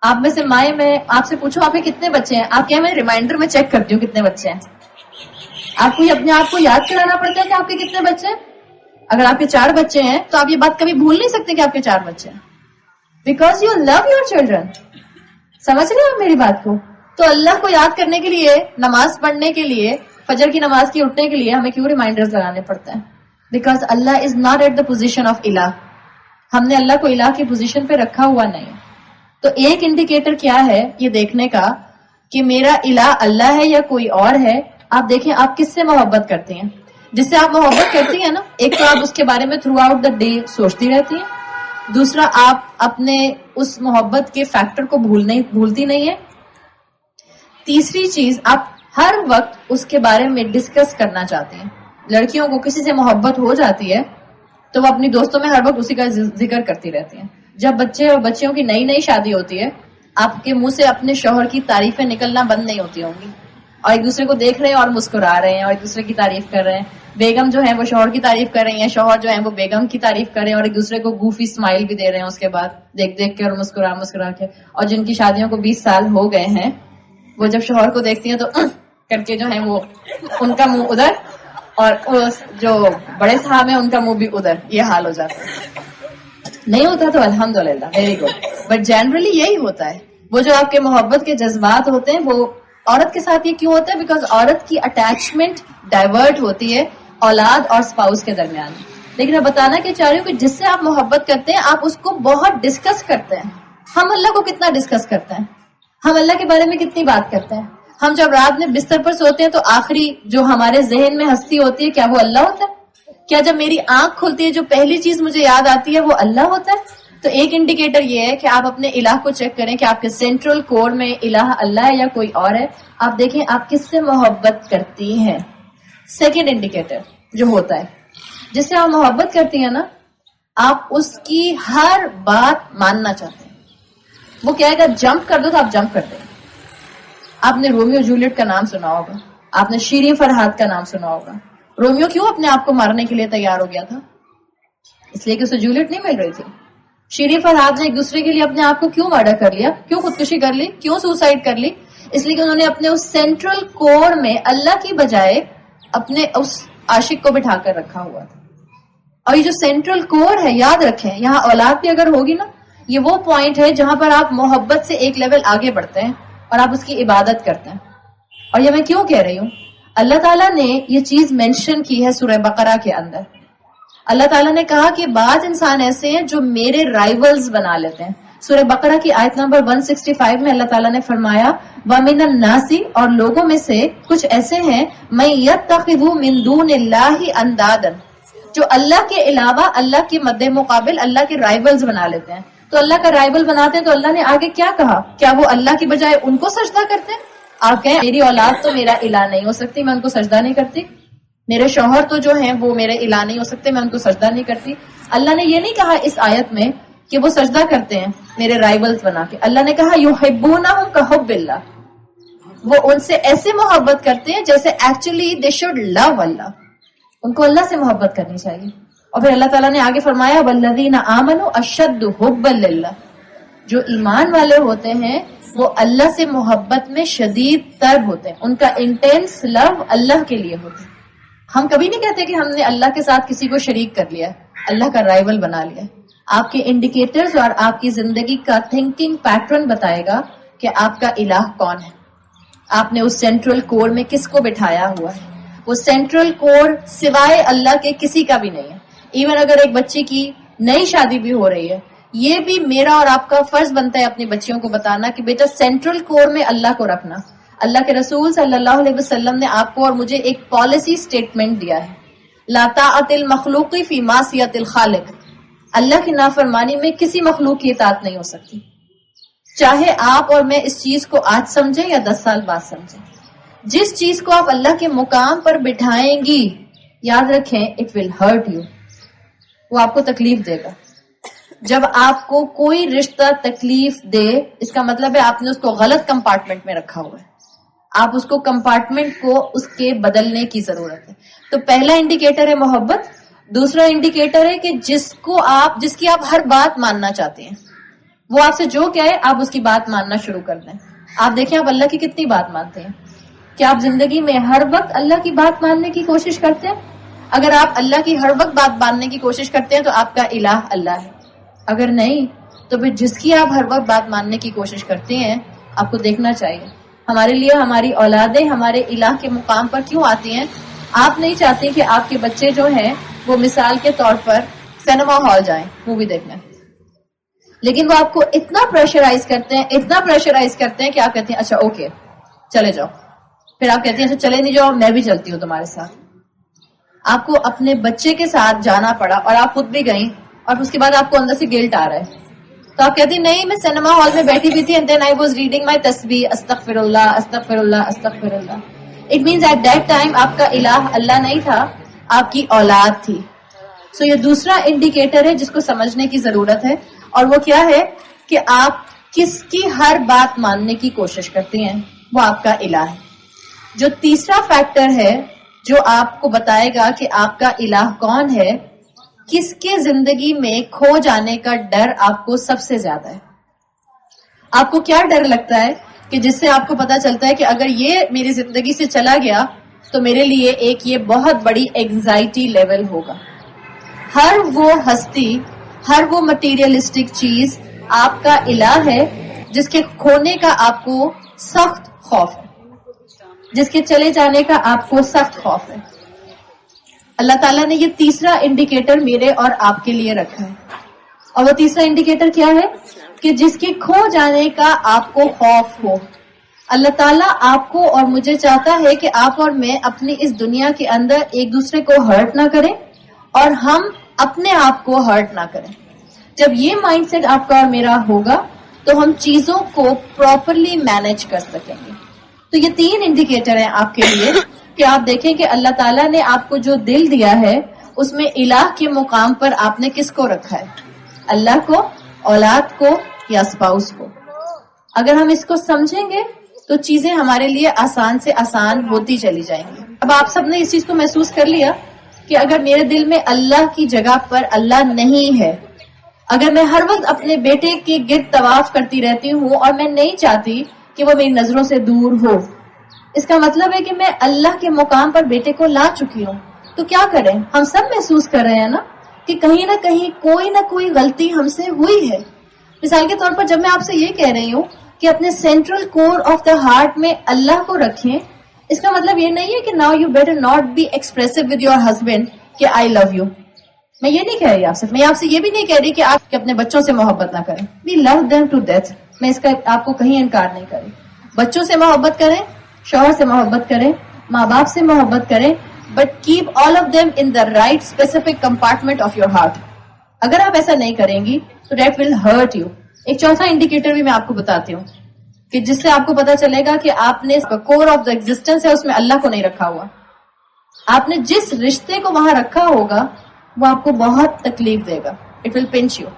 آپ میں سے مائیں, میں آپ سے پوچھوں آپ کے کتنے بچے ہیں, آپ کہیں میں ریمائنڈر میں چیک کرتی ہوں کتنے بچے ہیں. آپ کو اپنے آپ کو یاد کرانا پڑتا ہے کہ آپ کے کتنے بچے ہیں. اگر آپ کے 4 بچے ہیں تو آپ یہ بات کبھی بھول نہیں سکتے کہ آپ کے 4 بچے ہیں, because you love your children. سمجھ رہے ہیں آپ میری بات کو؟ تو اللہ کو یاد کرنے کے لیے, نماز پڑھنے کے لیے, فجر کی نماز کی اٹھنے کے لیے ہمیں کیوں ریمائنڈرز لگانے پڑتے ہیں؟ Because Allah is not at the position of الہ. ہم نے اللہ کو الہ کی پوزیشن پہ رکھا ہوا نہیں. تو ایک انڈیکیٹر کیا ہے یہ دیکھنے کا کہ میرا الہ اللہ ہے یا کوئی اور ہے. آپ دیکھیں آپ کس سے محبت کرتی ہیں. جس سے آپ محبت کرتی ہیں نا, ایک تو آپ اس کے بارے میں تھرو آؤٹ دا ڈے سوچتی رہتی ہیں, دوسرا آپ اپنے اس محبت کے فیکٹر کو بھولتی نہیں ہے, تیسری چیز آپ ہر وقت اس کے بارے میں ڈسکس کرنا چاہتے ہیں. لڑکیوں کو کسی سے محبت ہو جاتی ہے تو وہ اپنی دوستوں میں ہر وقت اسی کا ذکر کرتی رہتی ہیں. جب بچے اور بچیوں کی نئی شادی ہوتی ہے آپ کے منہ سے اپنے شوہر کی تعریفیں نکلنا بند نہیں ہوتی ہوں گی, اور ایک دوسرے کو دیکھ رہے ہیں اور مسکرا رہے ہیں اور ایک دوسرے کی تعریف کر رہے ہیں. بیگم جو ہے وہ شوہر کی تعریف کر رہی ہیں, شوہر جو ہے وہ بیگم کی تعریف کر رہے ہیں, اور ایک دوسرے کو گوفی اسمائل بھی دے رہے ہیں اس کے بعد دیکھ کے اور مسکرا کے. اور جن کی شادیوں کو 20 سال ہو گئے ہیں وہ جب شوہر کو دیکھتی ہیں تو کر کے جو ہے وہ ان کا منہ ادھر, اور جو بڑے صاحب ہیں ان کا منہ بھی ادھر, یہ حال ہو جاتا ہے. نہیں ہوتا تو الحمدللہ ویری گڈ, بٹ جنرلی یہی ہوتا ہے. وہ جو آپ کے محبت کے جذبات ہوتے ہیں وہ عورت کے ساتھ یہ کیوں ہوتا ہے؟ بیکاز عورت کی اٹیچمنٹ ڈائیورٹ ہوتی ہے اولاد اور اسپاؤس کے درمیان. لیکن میں بتانا کہ چاہ رہی ہوں کہ جس سے آپ محبت کرتے ہیں آپ اس کو بہت ڈسکس کرتے ہیں. ہم اللہ کو کتنا ڈسکس کرتے ہیں, ہم اللہ کے بارے میں کتنی بات کرتے ہیں. ہم جب رات میں بستر پر سوتے ہیں تو آخری جو ہمارے ذہن میں ہستی ہوتی ہے کیا وہ اللہ ہوتا ہے؟ کیا جب میری آنکھ کھلتی ہے جو پہلی چیز مجھے یاد آتی ہے وہ اللہ ہوتا ہے؟ تو ایک انڈیکیٹر یہ ہے کہ آپ اپنے الہ کو چیک کریں کہ آپ کے سینٹرل کور میں الہ اللہ ہے یا کوئی اور ہے. آپ دیکھیں آپ کس سے محبت کرتی ہیں. سیکنڈ انڈیکیٹر جو ہوتا ہے جس سے آپ محبت کرتی ہیں نا, آپ اس کی ہر بات ماننا چاہتے ہیں. وہ کہے گا جمپ کر دو تو آپ جمپ کر دیں. آپ نے رومیو جولیٹ کا نام سنا ہوگا, آپ نے شیریں فرحات کا نام سنا ہوگا. رومیو کیوں اپنے آپ کو مارنے کے لیے تیار ہو گیا تھا؟ اس لیے کہ اسے جولیٹ نہیں مل رہی تھی. شیریں فرحات نے ایک دوسرے کے لیے اپنے آپ کو کیوں مرڈر کر لیا, کیوں خودکشی کر لی, کیوں سوسائڈ کر لی؟ اس لیے کہ انہوں نے اپنے اس سینٹرل کور میں اللہ کی بجائے اپنے اس عاشق کو بٹھا کر رکھا ہوا تھا. اور یہ جو سینٹرل کور ہے یاد رکھیں, یہاں اولاد بھی اگر ہوگی نا, یہ وہ پوائنٹ ہے جہاں پر آپ محبت سے ایک لیول آگے بڑھتے ہیں اور آپ اس کی عبادت کرتے ہیں. اور یہ میں کیوں کہہ رہی ہوں, اللہ تعالیٰ نے یہ چیز مینشن کی ہے سورہ بقرہ کے اندر. اللہ تعالیٰ نے کہا کہ بعض انسان ایسے ہیں جو میرے رائیولز بنا لیتے ہیں. سورہ بقرہ کی آیت نمبر 165 میں اللہ تعالیٰ نے فرمایا وَمِنَ النَّاسِ, اور لوگوں میں سے کچھ ایسے ہیں مَن يَتَّخِذُ مِن دُونِ اللَّهِ أَندَادًا, جو اللہ کے علاوہ اللہ کے مد مقابل اللہ کے رائولز بنا لیتے ہیں. تو اللہ کا رائول بناتے ہیں تو اللہ نے آگے کیا کہا؟ کیا وہ اللہ کی بجائے ان کو سجدہ کرتے ہیں؟ آپ کہیں میری اولاد تو میرا الہ نہیں ہو سکتی، میں ان کو سجدہ نہیں کرتی. میرے شوہر تو جو ہیں وہ میرے الہ نہیں ہو سکتے، میں ان کو سجدہ نہیں کرتی. اللہ نے یہ نہیں کہا اس آیت میں کہ وہ سجدہ کرتے ہیں میرے رائولز بنا کے. اللہ نے کہا یحبونہم کحب اللہ، وہ ان سے ایسے محبت کرتے ہیں جیسے ایکچولی دے شوڈ لو اللہ. ان کو اللہ سے محبت کرنی چاہیے. اور پھر اللہ تعالیٰ نے آگے فرمایا والذین آمنوا اشد حبا للہ، جو ایمان والے ہوتے ہیں وہ اللہ سے محبت میں شدید تر ہوتے ہیں، ان کا انٹینس لو اللہ کے لیے ہوتا ہے. ہم کبھی نہیں کہتے کہ ہم نے اللہ کے ساتھ کسی کو شریک کر لیا، اللہ کا رائول بنا لیا. آپ کے انڈیکیٹرز اور آپ کی زندگی کا تھنکنگ پیٹرن بتائے گا کہ آپ کا الہ کون ہے. آپ نے اس سینٹرل کور میں کس کو بٹھایا ہوا ہے. وہ سینٹرل کور سوائے اللہ کے کسی کا بھی نہیں ہے. ایون اگر ایک بچی کی نئی شادی بھی ہو رہی ہے، یہ بھی میرا اور آپ کا فرض بنتا ہے اپنی بچیوں کو بتانا کہ بیٹا سینٹرل کور میں اللہ کو رکھنا. اللہ کے رسول صلی اللہ علیہ وسلم نے آپ کو اور مجھے ایک پالیسی سٹیٹمنٹ دیا ہے، لا طاعت المخلوق فی معصیت الخالق. اللہ کی نافرمانی میں کسی مخلوق کی اطاعت نہیں ہو سکتی، چاہے آپ اور میں اس چیز کو آج سمجھیں یا 10 سال بعد سمجھیں. جس چیز کو آپ اللہ کے مقام پر بٹھائیں گی، یاد رکھیں اٹ ول ہرٹ یو، وہ آپ کو تکلیف دے گا. جب آپ کو کوئی رشتہ تکلیف دے، اس کا مطلب ہے آپ نے اس کو غلط کمپارٹمنٹ میں رکھا ہوا ہے. آپ اس کو کمپارٹمنٹ کو اس کے بدلنے کی ضرورت ہے. تو پہلا انڈیکیٹر ہے محبت. دوسرا انڈیکیٹر ہے کہ جس کی آپ ہر بات ماننا چاہتے ہیں، وہ آپ سے جو کہے آپ اس کی بات ماننا شروع کر دیں. آپ دیکھیں آپ اللہ کی کتنی بات مانتے ہیں. کیا آپ زندگی میں ہر وقت اللہ کی بات ماننے کی کوشش کرتے ہیں؟ اگر آپ اللہ کی ہر وقت بات ماننے کی کوشش کرتے ہیں تو آپ کا الہ اللہ ہے. اگر نہیں تو پھر جس کی آپ ہر وقت بات ماننے کی کوشش کرتے ہیں، آپ کو دیکھنا چاہیے ہمارے لیے ہماری اولادیں ہمارے الہ کے مقام پر کیوں آتی ہیں. آپ نہیں چاہتے کہ آپ کے بچے جو ہیں وہ مثال کے طور پر سینما ہال جائیں مووی دیکھنے، لیکن وہ آپ کو اتنا پریشرائز کرتے ہیں کہ آپ کہتے ہیں اچھا اوکے چلے جاؤ. پھر آپ کہتے ہیں اچھا چلے نہیں جاؤ، میں بھی چلتی ہوں تمہارے ساتھ. آپ کو اپنے بچے کے ساتھ جانا پڑا اور آپ خود بھی گئیں، اور اس کے بعد آپ کو اندر سے گلٹ آ رہا ہے، تو آپ کہتی ہیں نہیں میں سینما ہال میں بیٹھی ہوئی تھی and then I was reading my تسبیح استغفر اللہ استغفر اللہ استغفر اللہ. It means at that time آپ کا الہ اللہ نہیں تھا، آپ کی اولاد تھی. سو یہ دوسرا انڈیکیٹر ہے جس کو سمجھنے کی ضرورت ہے، اور وہ کیا ہے کہ آپ کس کی ہر بات ماننے کی کوشش کرتے ہیں، وہ آپ کا الہ ہے. جو تیسرا فیکٹر ہے جو آپ کو بتائے گا کہ آپ کا الہ کون ہے، کس کے زندگی میں کھو جانے کا ڈر آپ کو سب سے زیادہ ہے. آپ کو کیا ڈر لگتا ہے کہ جس سے آپ کو پتا چلتا ہے کہ اگر یہ میری زندگی سے چلا گیا تو میرے لیے ایک یہ بہت بڑی اینگزائٹی لیول ہوگا. ہر وہ ہستی، ہر وہ مٹیریلسٹک چیز آپ کا الہ ہے جس کے کھونے کا آپ کو سخت خوف ہے، جس کے چلے جانے کا آپ کو سخت خوف ہے. اللہ تعالیٰ نے یہ تیسرا انڈیکیٹر میرے اور آپ کے لیے رکھا ہے. اور وہ تیسرا انڈیکیٹر کیا ہے کہ جس کے کھو جانے کا آپ کو خوف ہو. اللہ تعالیٰ آپ کو اور مجھے چاہتا ہے کہ آپ اور میں اپنی اس دنیا کے اندر ایک دوسرے کو ہرٹ نہ کریں اور ہم اپنے آپ کو ہرٹ نہ کریں. جب یہ مائنڈ سیٹ آپ کا اور میرا ہوگا تو ہم چیزوں کو پراپرلی مینج کر سکیں گے. تو یہ 3 انڈیکیٹر ہیں آپ کے لیے کہ آپ دیکھیں کہ اللہ تعالیٰ نے آپ کو جو دل دیا ہے اس میں الہ کے مقام پر آپ نے کس کو رکھا ہے، اللہ کو، اولاد کو یا اسپاؤس کو. اگر ہم اس کو سمجھیں گے تو چیزیں ہمارے لیے آسان سے آسان ہوتی چلی جائیں گی. اب آپ سب نے اس چیز کو محسوس کر لیا کہ اگر میرے دل میں اللہ کی جگہ پر اللہ نہیں ہے، اگر میں ہر وقت اپنے بیٹے کے گرد طواف کرتی رہتی ہوں اور میں نہیں چاہتی کہ وہ میری نظروں سے دور ہو، اس کا مطلب ہے کہ میں اللہ کے مقام پر بیٹے کو لا چکی ہوں. تو کیا کریں؟ ہم سب محسوس کر رہے ہیں نا کہ کہیں نہ کوئی غلطی ہم سے ہوئی ہے. مثال کے طور پر جب میں آپ سے یہ کہہ رہی ہوں کہ اپنے central core of the heart میں اللہ کو رکھیں، اس کا مطلب یہ نہیں ہے کہ now you better not be expressive with your husband کہ آئی لو یو. میں یہ نہیں کہہ رہی آپ سے، میں آپ سے یہ بھی نہیں کہہ رہی کہ آپ اپنے بچوں سے محبت نہ کریں. وی لو دیم ٹو ڈیتھ. میں اس کا آپ کو کہیں انکار نہیں کر رہی. بچوں سے محبت کریں، شوہر سے محبت کریں، ماں باپ سے محبت کریں، but keep all of them in the right specific compartment of your heart. اگر آپ ایسا نہیں کریں گی تو that will hurt you. ایک چوتھا انڈیکیٹر بھی میں آپ کو بتاتی ہوں کہ جس سے آپ کو پتا چلے گا کہ آپ نے کور آف دا ایگزسٹنس ہے اس میں اللہ کو نہیں رکھا ہوا. آپ نے جس رشتے کو وہاں رکھا ہوگا وہ آپ کو بہت تکلیف دے گا. It will punch you.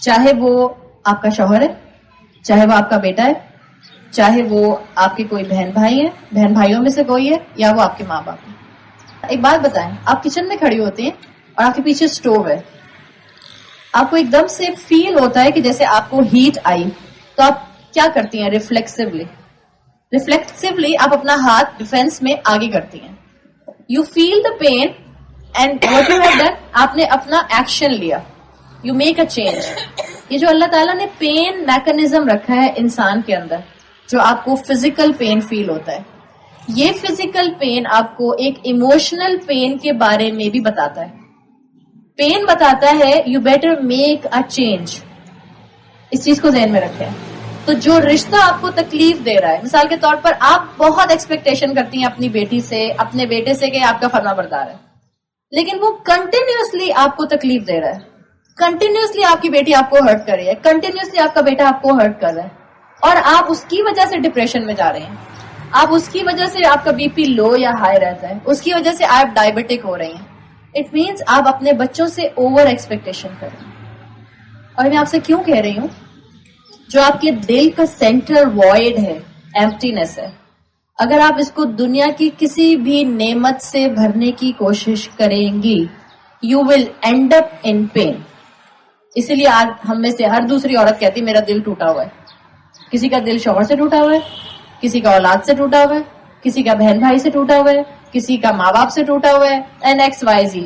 چاہے وہ آپ کا شوہر ہے, چاہے وہ آپ کا بیٹا ہے, چاہے وہ آپ کے کوئی بہن بھائی ہیں, بہن بھائیوں میں سے کوئی ہے, یا وہ آپ کے ماں باپ ہیں. ایک بات بتائیں, آپ کچن میں کھڑی ہوتی ہیں اور آپ کے پیچھے سٹوو ہے, آپ کو ایک دم سے فیل ہوتا ہے کہ جیسے آپ کو ہیٹ آئی, تو آپ کیا کرتی ہیں؟ ریفلیکسولی آپ اپنا ہاتھ ڈیفینس میں آگے کرتی ہیں. You feel the pain and what you have done, آپ نے اپنا ایکشن لیا, یو میک اے چینج. یہ جو اللہ تعالیٰ نے پین میکنزم رکھا ہے انسان کے اندر, جو آپ کو فزیکل پین فیل ہوتا ہے, یہ فزیکل پین آپ کو ایک ایموشنل پین کے بارے میں بھی بتاتا ہے. پین بتاتا ہے you better make a change. اس چیز کو ذہن میں رکھیں. تو جو رشتہ آپ کو تکلیف دے رہا ہے, مثال کے طور پر آپ بہت ایکسپیکٹیشن کرتی ہیں اپنی بیٹی سے, اپنے بیٹے سے کہ آپ کا فرما بردار ہے, لیکن وہ کنٹینیوسلی آپ کو تکلیف دے رہا ہے, کنٹینیوسلی آپ کی بیٹی آپ کو ہرٹ کر رہی ہے, کنٹینیوسلی آپ کا بیٹا آپ کو ہرٹ کر رہا ہے, اور آپ اس کی وجہ سے ڈپریشن میں جا رہے ہیں, آپ اس کی وجہ سے آپ کا بی پی لو یا ہائی رہتا ہے, اس کی وجہ سے آپ ڈائبٹک ہو رہی ہیں. اٹ مینس آپ اپنے بچوں سے اوور ایکسپیکٹیشن کر رہے ہیں. اور میں آپ سے کیوں کہہ رہی ہوں, جو آپ کے دل کا سینٹر وائڈ ہے, ایمپٹینس ہے, اگر آپ اس کو دنیا کی کسی بھی نعمت سے بھرنے کی کوشش کریں گی, you will end up in pain. اسی لیے آج ہم میں سے ہر دوسری عورت کہتی میرا دل ٹوٹا ہوا ہے. کسی کا دل شوہر سے ٹوٹا ہوا ہے, کسی کا اولاد سے ٹوٹا ہوا ہے, کسی کا بہن بھائی سے ٹوٹا ہوا ہے, کسی کا ماں باپ سے ٹوٹا ہوا ہے, اینڈ ایکس وائی زی.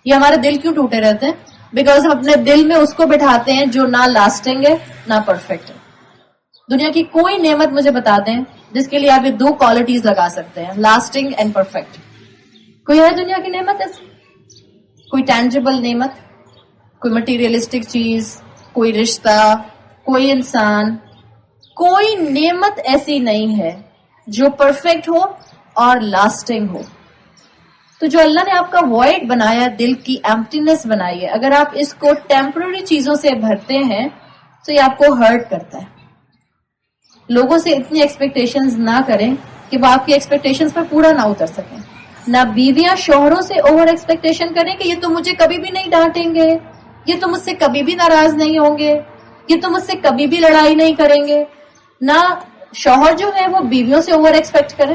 یہ ہمارے دل کیوں ٹوٹے رہتے ہیں؟ بیکاز ہم اپنے دل میں اس کو بٹھاتے ہیں جو نہ لاسٹنگ ہے نہ پرفیکٹ ہے. دنیا کی کوئی نعمت مجھے بتا دیں جس کے لیے آپ یہ دو کوالٹیز لگا سکتے ہیں, لاسٹنگ اینڈ پرفیکٹ. کوئی ہے دنیا کی نعمت ایسی؟ کوئی ٹینجیبل نعمت, کوئی مٹیریلسٹک چیز, کوئی رشتہ, کوئی انسان, کوئی نعمت ایسی نہیں ہے جو پرفیکٹ ہو اور لاسٹنگ ہو. تو جو اللہ نے آپ کا وائڈ بنایا, دل کی ایمپٹینس بنائی ہے, اگر آپ اس کو ٹیمپرری چیزوں سے بھرتے ہیں تو یہ آپ کو ہرٹ کرتا ہے. لوگوں سے اتنی ایکسپیکٹیشنز نہ کریں کہ وہ آپ کی ایکسپیکٹیشنز پر پورا نہ اتر سکیں. نہ بیویاں شوہروں سے اوور ایکسپیکٹیشن کریں کہ یہ تو مجھے کبھی بھی نہیں ڈانٹیں گے, یہ تو مجھ سے کبھی بھی ناراض نہیں ہوں گے, یہ تو مجھ سے کبھی بھی لڑائی نہیں کریں گے. نہ شوہر جو ہے وہ بیویوں سے اوور ایکسپیکٹ کریں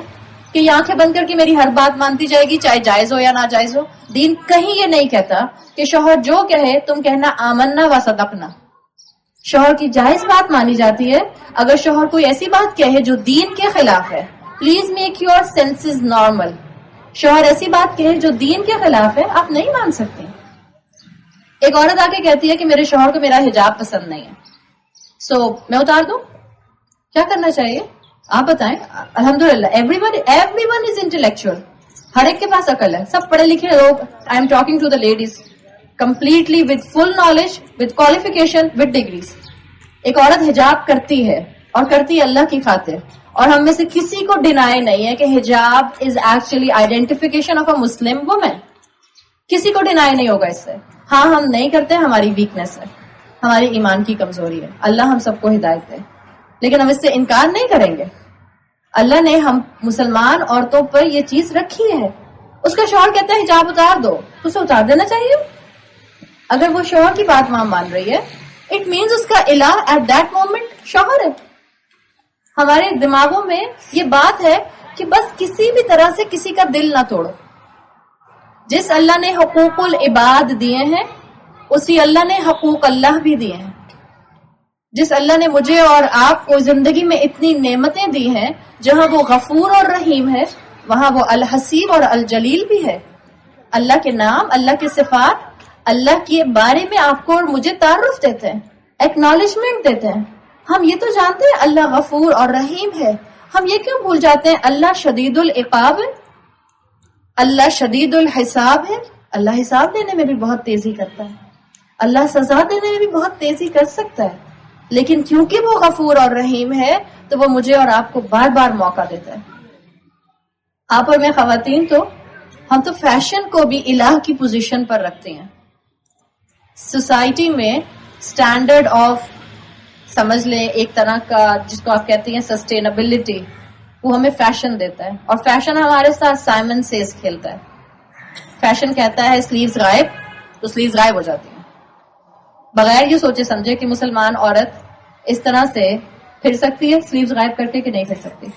کہ یہ آنکھیں بند کر کے میری ہر بات مانتی جائے گی, چاہے جائز ہو یا ناجائز ہو. دین کہیں یہ نہیں کہتا کہ شوہر جو کہے تم کہنا آمنا و صدقنا. شوہر کی جائز بات مانی جاتی ہے. اگر شوہر کوئی ایسی بات کہے جو دین کے خلاف ہے, please make your senses normal. شوہر ایسی بات کہے جو دین کے خلاف ہے, آپ نہیں مان سکتے. ایک عورت آ کے کہتی ہے کہ میرے شوہر کو میرا حجاب پسند نہیں ہے, سو میں اتار دوں, کیا کرنا چاہیے آپ بتائیں؟ الحمدللہ ایوری ون از انٹلیکچوئل, ہر ایک کے پاس عقل ہے, سب پڑھے لکھے لوگ. I am talking to the ladies completely with full knowledge, with qualification, with degrees. ایک عورت حجاب کرتی ہے اور کرتی ہے اللہ کی خاطر, اور ہم میں سے کسی کو ڈینائی نہیں ہے کہ حجاب is actually identification of a Muslim woman. کسی کو ڈینائی نہیں ہوگا اس سے. ہاں ہم نہیں کرتے, ہماری ویکنس ہے, ہماری ایمان کی کمزوری ہے. اللہ ہم سب کو ہدایت دے, لیکن ہم اس سے انکار نہیں کریں گے. اللہ نے ہم مسلمان عورتوں پر یہ چیز رکھی ہے. اس کا شوہر کہتا ہے حجاب اتار دو, تو اسے اتار دینا چاہیے. اگر وہ شوہر کی بات وہاں مان رہی ہے, اٹ مینز اس کا الہ ایٹ دیٹ مومنٹ شوہر ہے. ہمارے دماغوں میں یہ بات ہے کہ بس کسی بھی طرح سے کسی کا دل نہ توڑو. جس اللہ نے حقوق العباد دیے ہیں, اسی اللہ نے حقوق اللہ بھی دیے ہیں. جس اللہ نے مجھے اور آپ کو زندگی میں اتنی نعمتیں دی ہیں, جہاں وہ غفور اور رحیم ہے, وہاں وہ الحسیب اور الجلیل بھی ہے. اللہ کے نام, اللہ کے صفات, اللہ کے بارے میں آپ کو اور مجھے تعارف دیتے ہیں, ایکنالجمنٹ دیتے ہیں. ہم یہ تو جانتے ہیں اللہ غفور اور رحیم ہے, ہم یہ کیوں بھول جاتے ہیں اللہ شدید العقاب ہے, اللہ شدید الحساب ہے. اللہ حساب دینے میں بھی بہت تیزی کرتا ہے, اللہ سزا دینے میں بھی بہت تیزی کر سکتا ہے, لیکن کیونکہ وہ غفور اور رحیم ہے تو وہ مجھے اور آپ کو بار بار موقع دیتا ہے. آپ اور میں خواتین تو ہم تو فیشن کو بھی الہ کی پوزیشن پر رکھتے ہیں. سوسائٹی میں اسٹینڈرڈ آف سمجھ لیں ایک طرح کا جس کو آپ کہتے ہیں سسٹینیبلٹی, وہ ہمیں فیشن دیتا ہے, اور فیشن ہمارے ساتھ سائمن سیز کھیلتا ہے. فیشن کہتا ہے سلیوز غائب, تو سلیوز غائب ہو جاتی ہیں بغیر یہ سوچے سمجھے کہ مسلمان عورت اس طرح سے پھر سکتی ہے سلیوز غائب کر کے کہ نہیں پھر سکتی.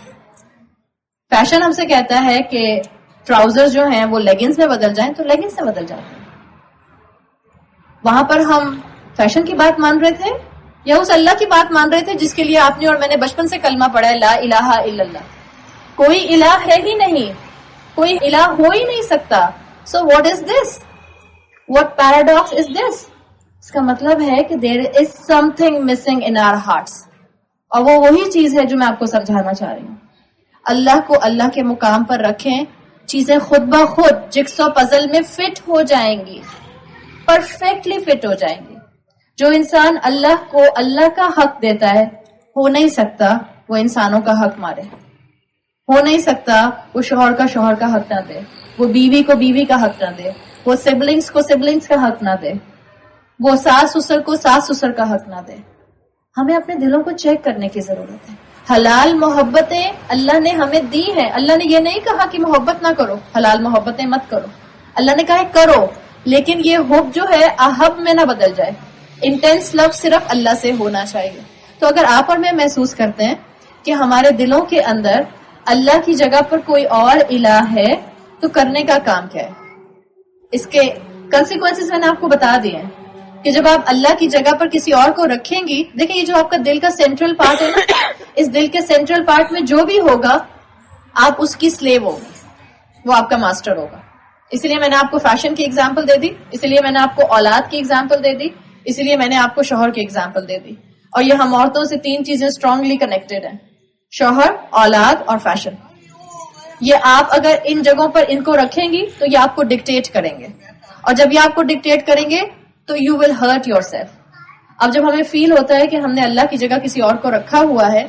فیشن ہم سے کہتا ہے کہ ٹراؤزر جو ہیں وہ لیگنز میں بدل جائیں تو لیگنز سے بدل جاتے ہیں. وہاں پر ہم فیشن کی بات مان رہے تھے یا اس اللہ کی بات مان رہے تھے جس کے لیے آپ نے اور میں نے بچپن سے کلمہ پڑھا ہے, لا الہ الا اللہ. کوئی الہ ہے ہی نہیں, کوئی الہ ہو ہی نہیں سکتا. So what is this, what paradox is this? اس کا مطلب ہے کہ there is something missing in our hearts, اور وہ وہی چیز ہے جو میں آپ کو سمجھانا چاہ رہی ہوں. اللہ کو اللہ کے مقام پر رکھیں, چیزیں خود بخود جگسو پزل میں فٹ ہو جائیں گی, پرفیکٹلی فٹ ہو جائیں گی. جو انسان اللہ کو اللہ کا حق دیتا ہے, ہو نہیں سکتا وہ انسانوں کا حق مارے, ہو نہیں سکتا وہ شوہر کا شوہر کا حق نہ دے, وہ بیوی کو بیوی کا حق نہ دے, وہ سبلنگز کو سبلنگز کا حق نہ دے, وہ ساس سسر کو ساس سسر کا حق نہ دے. ہمیں اپنے دلوں کو چیک کرنے کی ضرورت ہے. حلال محبتیں اللہ نے ہمیں دی ہیں. اللہ نے یہ نہیں کہا کہ محبت نہ کرو, حلال محبتیں مت کرو. اللہ نے کہا ہے کرو, لیکن یہ حب جو ہے احب میں نہ بدل جائے. انٹینس لو صرف اللہ سے ہونا چاہیے. تو اگر آپ اور میں محسوس کرتے ہیں کہ ہمارے دلوں کے اندر اللہ کی جگہ پر کوئی اور الہ ہے, تو کرنے کا کام کیا ہے؟ اس کے کنسیکوینسز میں نے آپ کو بتا دیے ہیں کہ جب آپ اللہ کی جگہ پر کسی اور کو رکھیں گی, دیکھیں یہ جو آپ کا دل کا سینٹرل پارٹ ہے نا, اس دل کے سینٹرل پارٹ میں جو بھی ہوگا آپ اس کی سلیو ہوگی, وہ آپ کا ماسٹر ہوگا. اسی لیے میں نے آپ کو فیشن کی ایگزامپل دے دی, اسی لیے میں نے آپ کو اولاد کی ایگزامپل دے دی, اسی لیے میں نے آپ کو شوہر کی ایگزامپل دے دی. اور یہ ہم عورتوں سے 3 چیزیں اسٹرانگلی کنیکٹڈ ہیں, شوہر, اولاد اور فیشن. یہ آپ اگر ان جگہوں پر ان کو رکھیں گی تو یہ آپ کو ڈکٹیٹ کریں گے, اور جب یہ آپ کو ڈکٹیٹ کریں گے تو you will hurt your self. اب جب ہمیں فیل ہوتا ہے کہ ہم نے اللہ کی جگہ کسی اور کو رکھا ہوا ہے,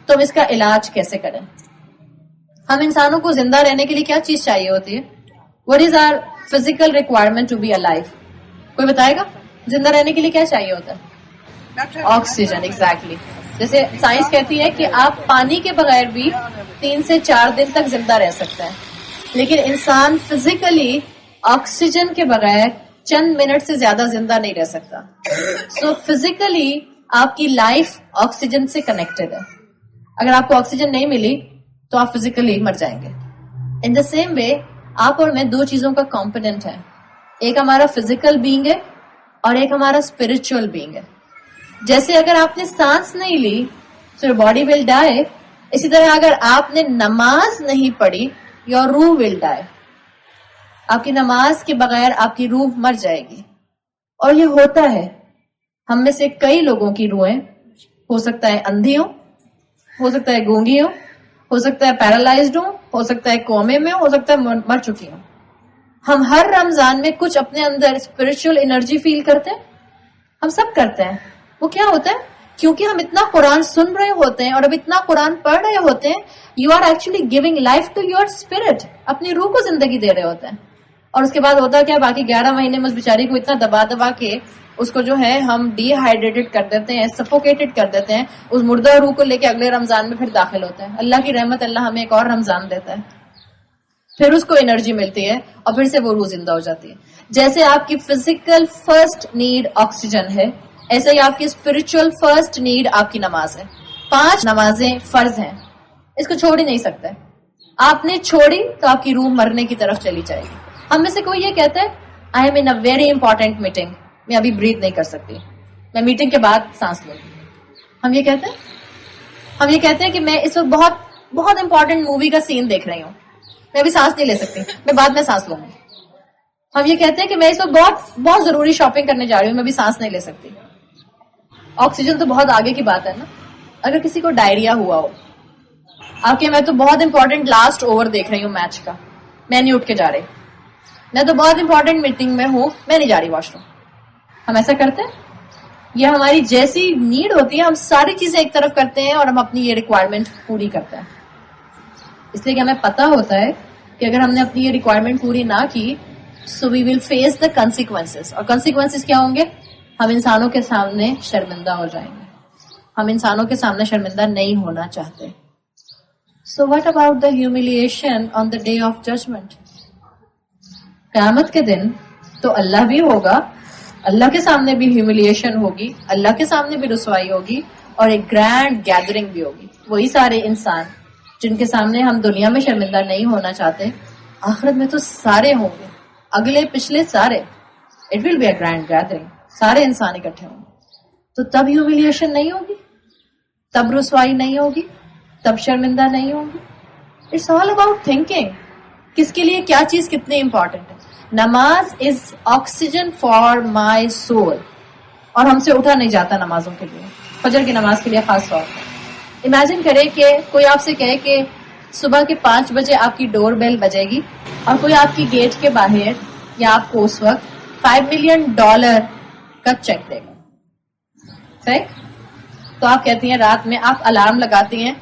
تو ہم اس کا علاج کیسے کریں؟ ہم انسانوں کو زندہ رہنے کے لیے کیا چیز چاہیے ہوتی ہے؟ What is our physical requirement to be alive? کوئی بتائے گا زندہ رہنے کے لیے کیا چاہیے ہوتا ہے؟ آکسیجن. ایگزیکٹلی. جیسے سائنس کہتی ہے کہ آپ پانی کے بغیر بھی 3 سے 4 دن تک زندہ رہ سکتا ہے, لیکن انسان فزیکلی آکسیجن کے بغیر چند منٹ سے زیادہ زندہ نہیں رہ سکتا. سو فزیکلی آپ کی لائف آکسیجن سے کنیکٹڈ ہے. اگر آپ کو آکسیجن نہیں ملی تو آپ فزیکلی مر جائیں گے. ان دا سیم وے آپ اور میں 2 چیزوں کا کمپوننٹ ہے, ایک ہمارا فزیکل بینگ ہے اور ایک ہمارا اسپرچل بینگ ہے. جیسے اگر آپ نے سانس نہیں لی تو یور باڈی ول ڈائی, اسی طرح اگر آپ نے نماز نہیں پڑھی یور روح ول ڈائی. آپ کی نماز کے بغیر آپ کی روح مر جائے گی. اور یہ ہوتا ہے. ہم میں سے کئی لوگوں کی روحیں ہو سکتا ہے اندھی ہو سکتا ہے گونگی ہو سکتا ہے پیرالائزڈ ہو سکتا ہے کومے میں, ہو سکتا ہے مر چکی ہوں. ہم ہر رمضان میں کچھ اپنے اندر اسپرچل انرجی فیل کرتے ہیں, ہم سب کرتے ہیں. وہ کیا ہوتا ہے؟ کیونکہ ہم اتنا قرآن سن رہے ہوتے ہیں اور اب اتنا قرآن پڑھ رہے ہوتے ہیں, you are actually giving life to your spirit, اپنی روح کو زندگی دے رہے ہوتے ہیں. اور اس کے بعد ہوتا کیا, باقی 11 مہینے میں اس بیچاری کو اتنا دبا کے اس کو جو ہے ہم ڈی ہائیڈریٹڈ کر دیتے ہیں, سفوکیٹڈ کر دیتے ہیں. اس مردہ روح کو لے کے اگلے رمضان میں پھر داخل ہوتے ہیں. اللہ کی رحمت, اللہ ہمیں ایک اور رمضان دیتا ہے, پھر اس کو انرجی ملتی ہے اور پھر سے وہ روح زندہ ہو جاتی ہے. جیسے آپ کی فزیکل فرسٹ نیڈ آکسیجن ہے, ایسے ہی آپ کی اسپرچل فرسٹ نیڈ آپ کی نماز ہے. 5 نمازیں فرض ہیں, اس کو چھوڑ ہی نہیں سکتے. آپ نے چھوڑی تو آپ کی روح مرنے کی طرف چلی جائے گی. ہم میں سے کوئی یہ کہتا ہے I am in a very important meeting, میں ابھی بریتھ نہیں کر سکتی, میں میٹنگ کے بعد سانس لوں گی. ہم یہ کہتے ہیں کہ میں اس وقت بہت بہت امپورٹنٹ مووی کا سین دیکھ رہی ہوں, میں ابھی سانس نہیں لے سکتی, میں بعد میں سانس لوں گی. ہم یہ کہتے ہیں کہ میں اس وقت بہت بہت ضروری شاپنگ کرنے جا رہی ہوں, میں ابھی سانس نہیں لے سکتی. آکسیجن تو بہت آگے کی بات ہے نا. اگر کسی کو ڈائریا ہوا ہو, آپ کے میں تو بہت امپورٹنٹ لاسٹ اوور دیکھ رہی ہوں میچ کا, میں نہیں اٹھ کے جا رہی. میں تو بہت امپورٹنٹ میٹنگ میں ہوں, میں نہیں جا رہی واش روم. ہم ایسا کرتے ہیں؟ یہ ہماری جیسی نیڈ ہوتی ہے ہم ساری چیزیں ایک طرف کرتے ہیں اور ہم اپنی یہ ریکوائرمنٹ پوری کرتے ہیں. اس لیے کہ ہمیں پتا ہوتا ہے کہ اگر ہم نے اپنی یہ ریکوائرمنٹ پوری نہ کی سو وی ول فیس دا کنسیکوینسز. اور کنسیکوینسز کیا ہوں گے؟ ہم انسانوں کے سامنے شرمندہ ہو جائیں گے. ہم انسانوں کے سامنے شرمندہ نہیں ہونا چاہتے. So what about the humiliation on the day of judgment? قیامت کے دن تو اللہ بھی ہوگا, اللہ کے سامنے بھی ہیوملیشن ہوگی, اللہ کے سامنے بھی رسوائی ہوگی, اور ایک گرینڈ گیدرنگ بھی ہوگی. وہی سارے انسان جن کے سامنے ہم دنیا میں شرمندہ نہیں ہونا چاہتے, آخرت میں تو سارے ہوں گے, اگلے پچھلے سارے. It will be a grand gathering, سارے انسان اکٹھے ہوں گے. تو تب ہیوملیشن نہیں ہوگی, تب رسوائی نہیں ہوگی, تب شرمندہ نہیں ہوگی. اٹس آل اباؤٹ تھنکنگ, کس کے لیے کیا چیز کتنی امپورٹنٹ ہے. نماز از آکسیجن فار مائی سول, اور ہم سے اٹھا نہیں جاتا نمازوں کے لیے, فجر کی نماز کے لیے خاص طور پر. امیجن کرے کہ کوئی آپ سے کہے کہ صبح کے 5 بجے آپ کی ڈور بیل بجے گی, اور کوئی آپ کی گیٹ کے باہر یا آپ کو اس وقت $5 ملین کا چیک دے گا. صحیح؟ تو آپ کہتی ہیں رات میں آپ الارم لگاتی ہیں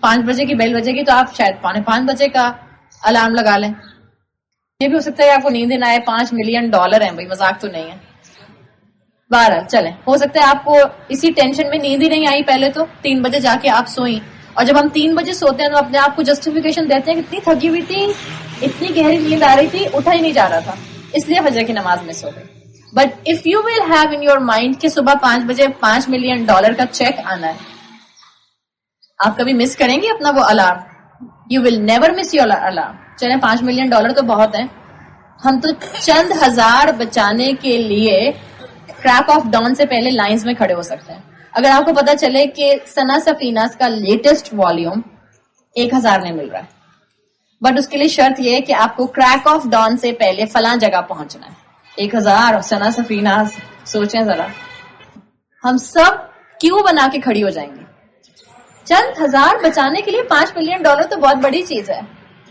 5 بجے کی بیل بجے گی, تو آپ شاید 4:45 بجے کا الارم لگا لیں. یہ بھی ہو سکتا ہے آپ کو نیند نہ آئے, $5 ملین ہیں بھائی, مذاق تو نہیں ہے. بہرحال چلیں, ہو سکتا ہے آپ کو اسی ٹینشن میں نیند ہی نہیں آئی پہلے, تو 3 بجے جا کے آپ سوئیں, اور جب ہم 3 بجے سوتے ہیں تو اپنے آپ کو جسٹیفیکیشن دیتے ہیں کہ اتنی تھکی ہوئی تھی, اتنی گہری نیند آ رہی تھی, اٹھا ہی نہیں جا رہا تھا, اس لیے فجر کی نماز میں سو گئے. But if you will have in your mind کہ صبح 5 بجے $5 ملین کا چیک آنا ہے, آپ کبھی مس کریں گے اپنا وہ alarm? You will never miss your alarm. چلیں $5 ملین تو بہت ہیں, ہم تو چند ہزار بچانے کے لیے کریک آف ڈان سے پہلے لائنز میں کھڑے ہو سکتے ہیں. اگر آپ کو پتا چلے کہ سنا سفیناز کا لیٹسٹ والیوم 1000 میں مل رہا ہے, بٹ اس کے لیے شرط یہ ہے کہ آپ کو کریک آف ڈان سے پہلے فلاں جگہ پہنچنا ہے. 1000 سنا سفیناز, سوچیں ذرا, ہم سب کیوں بنا کے کھڑی ہو جائیں گے. چند ہزار بچانے کے لیے $5 ملین تو بہت بڑی چیز ہے.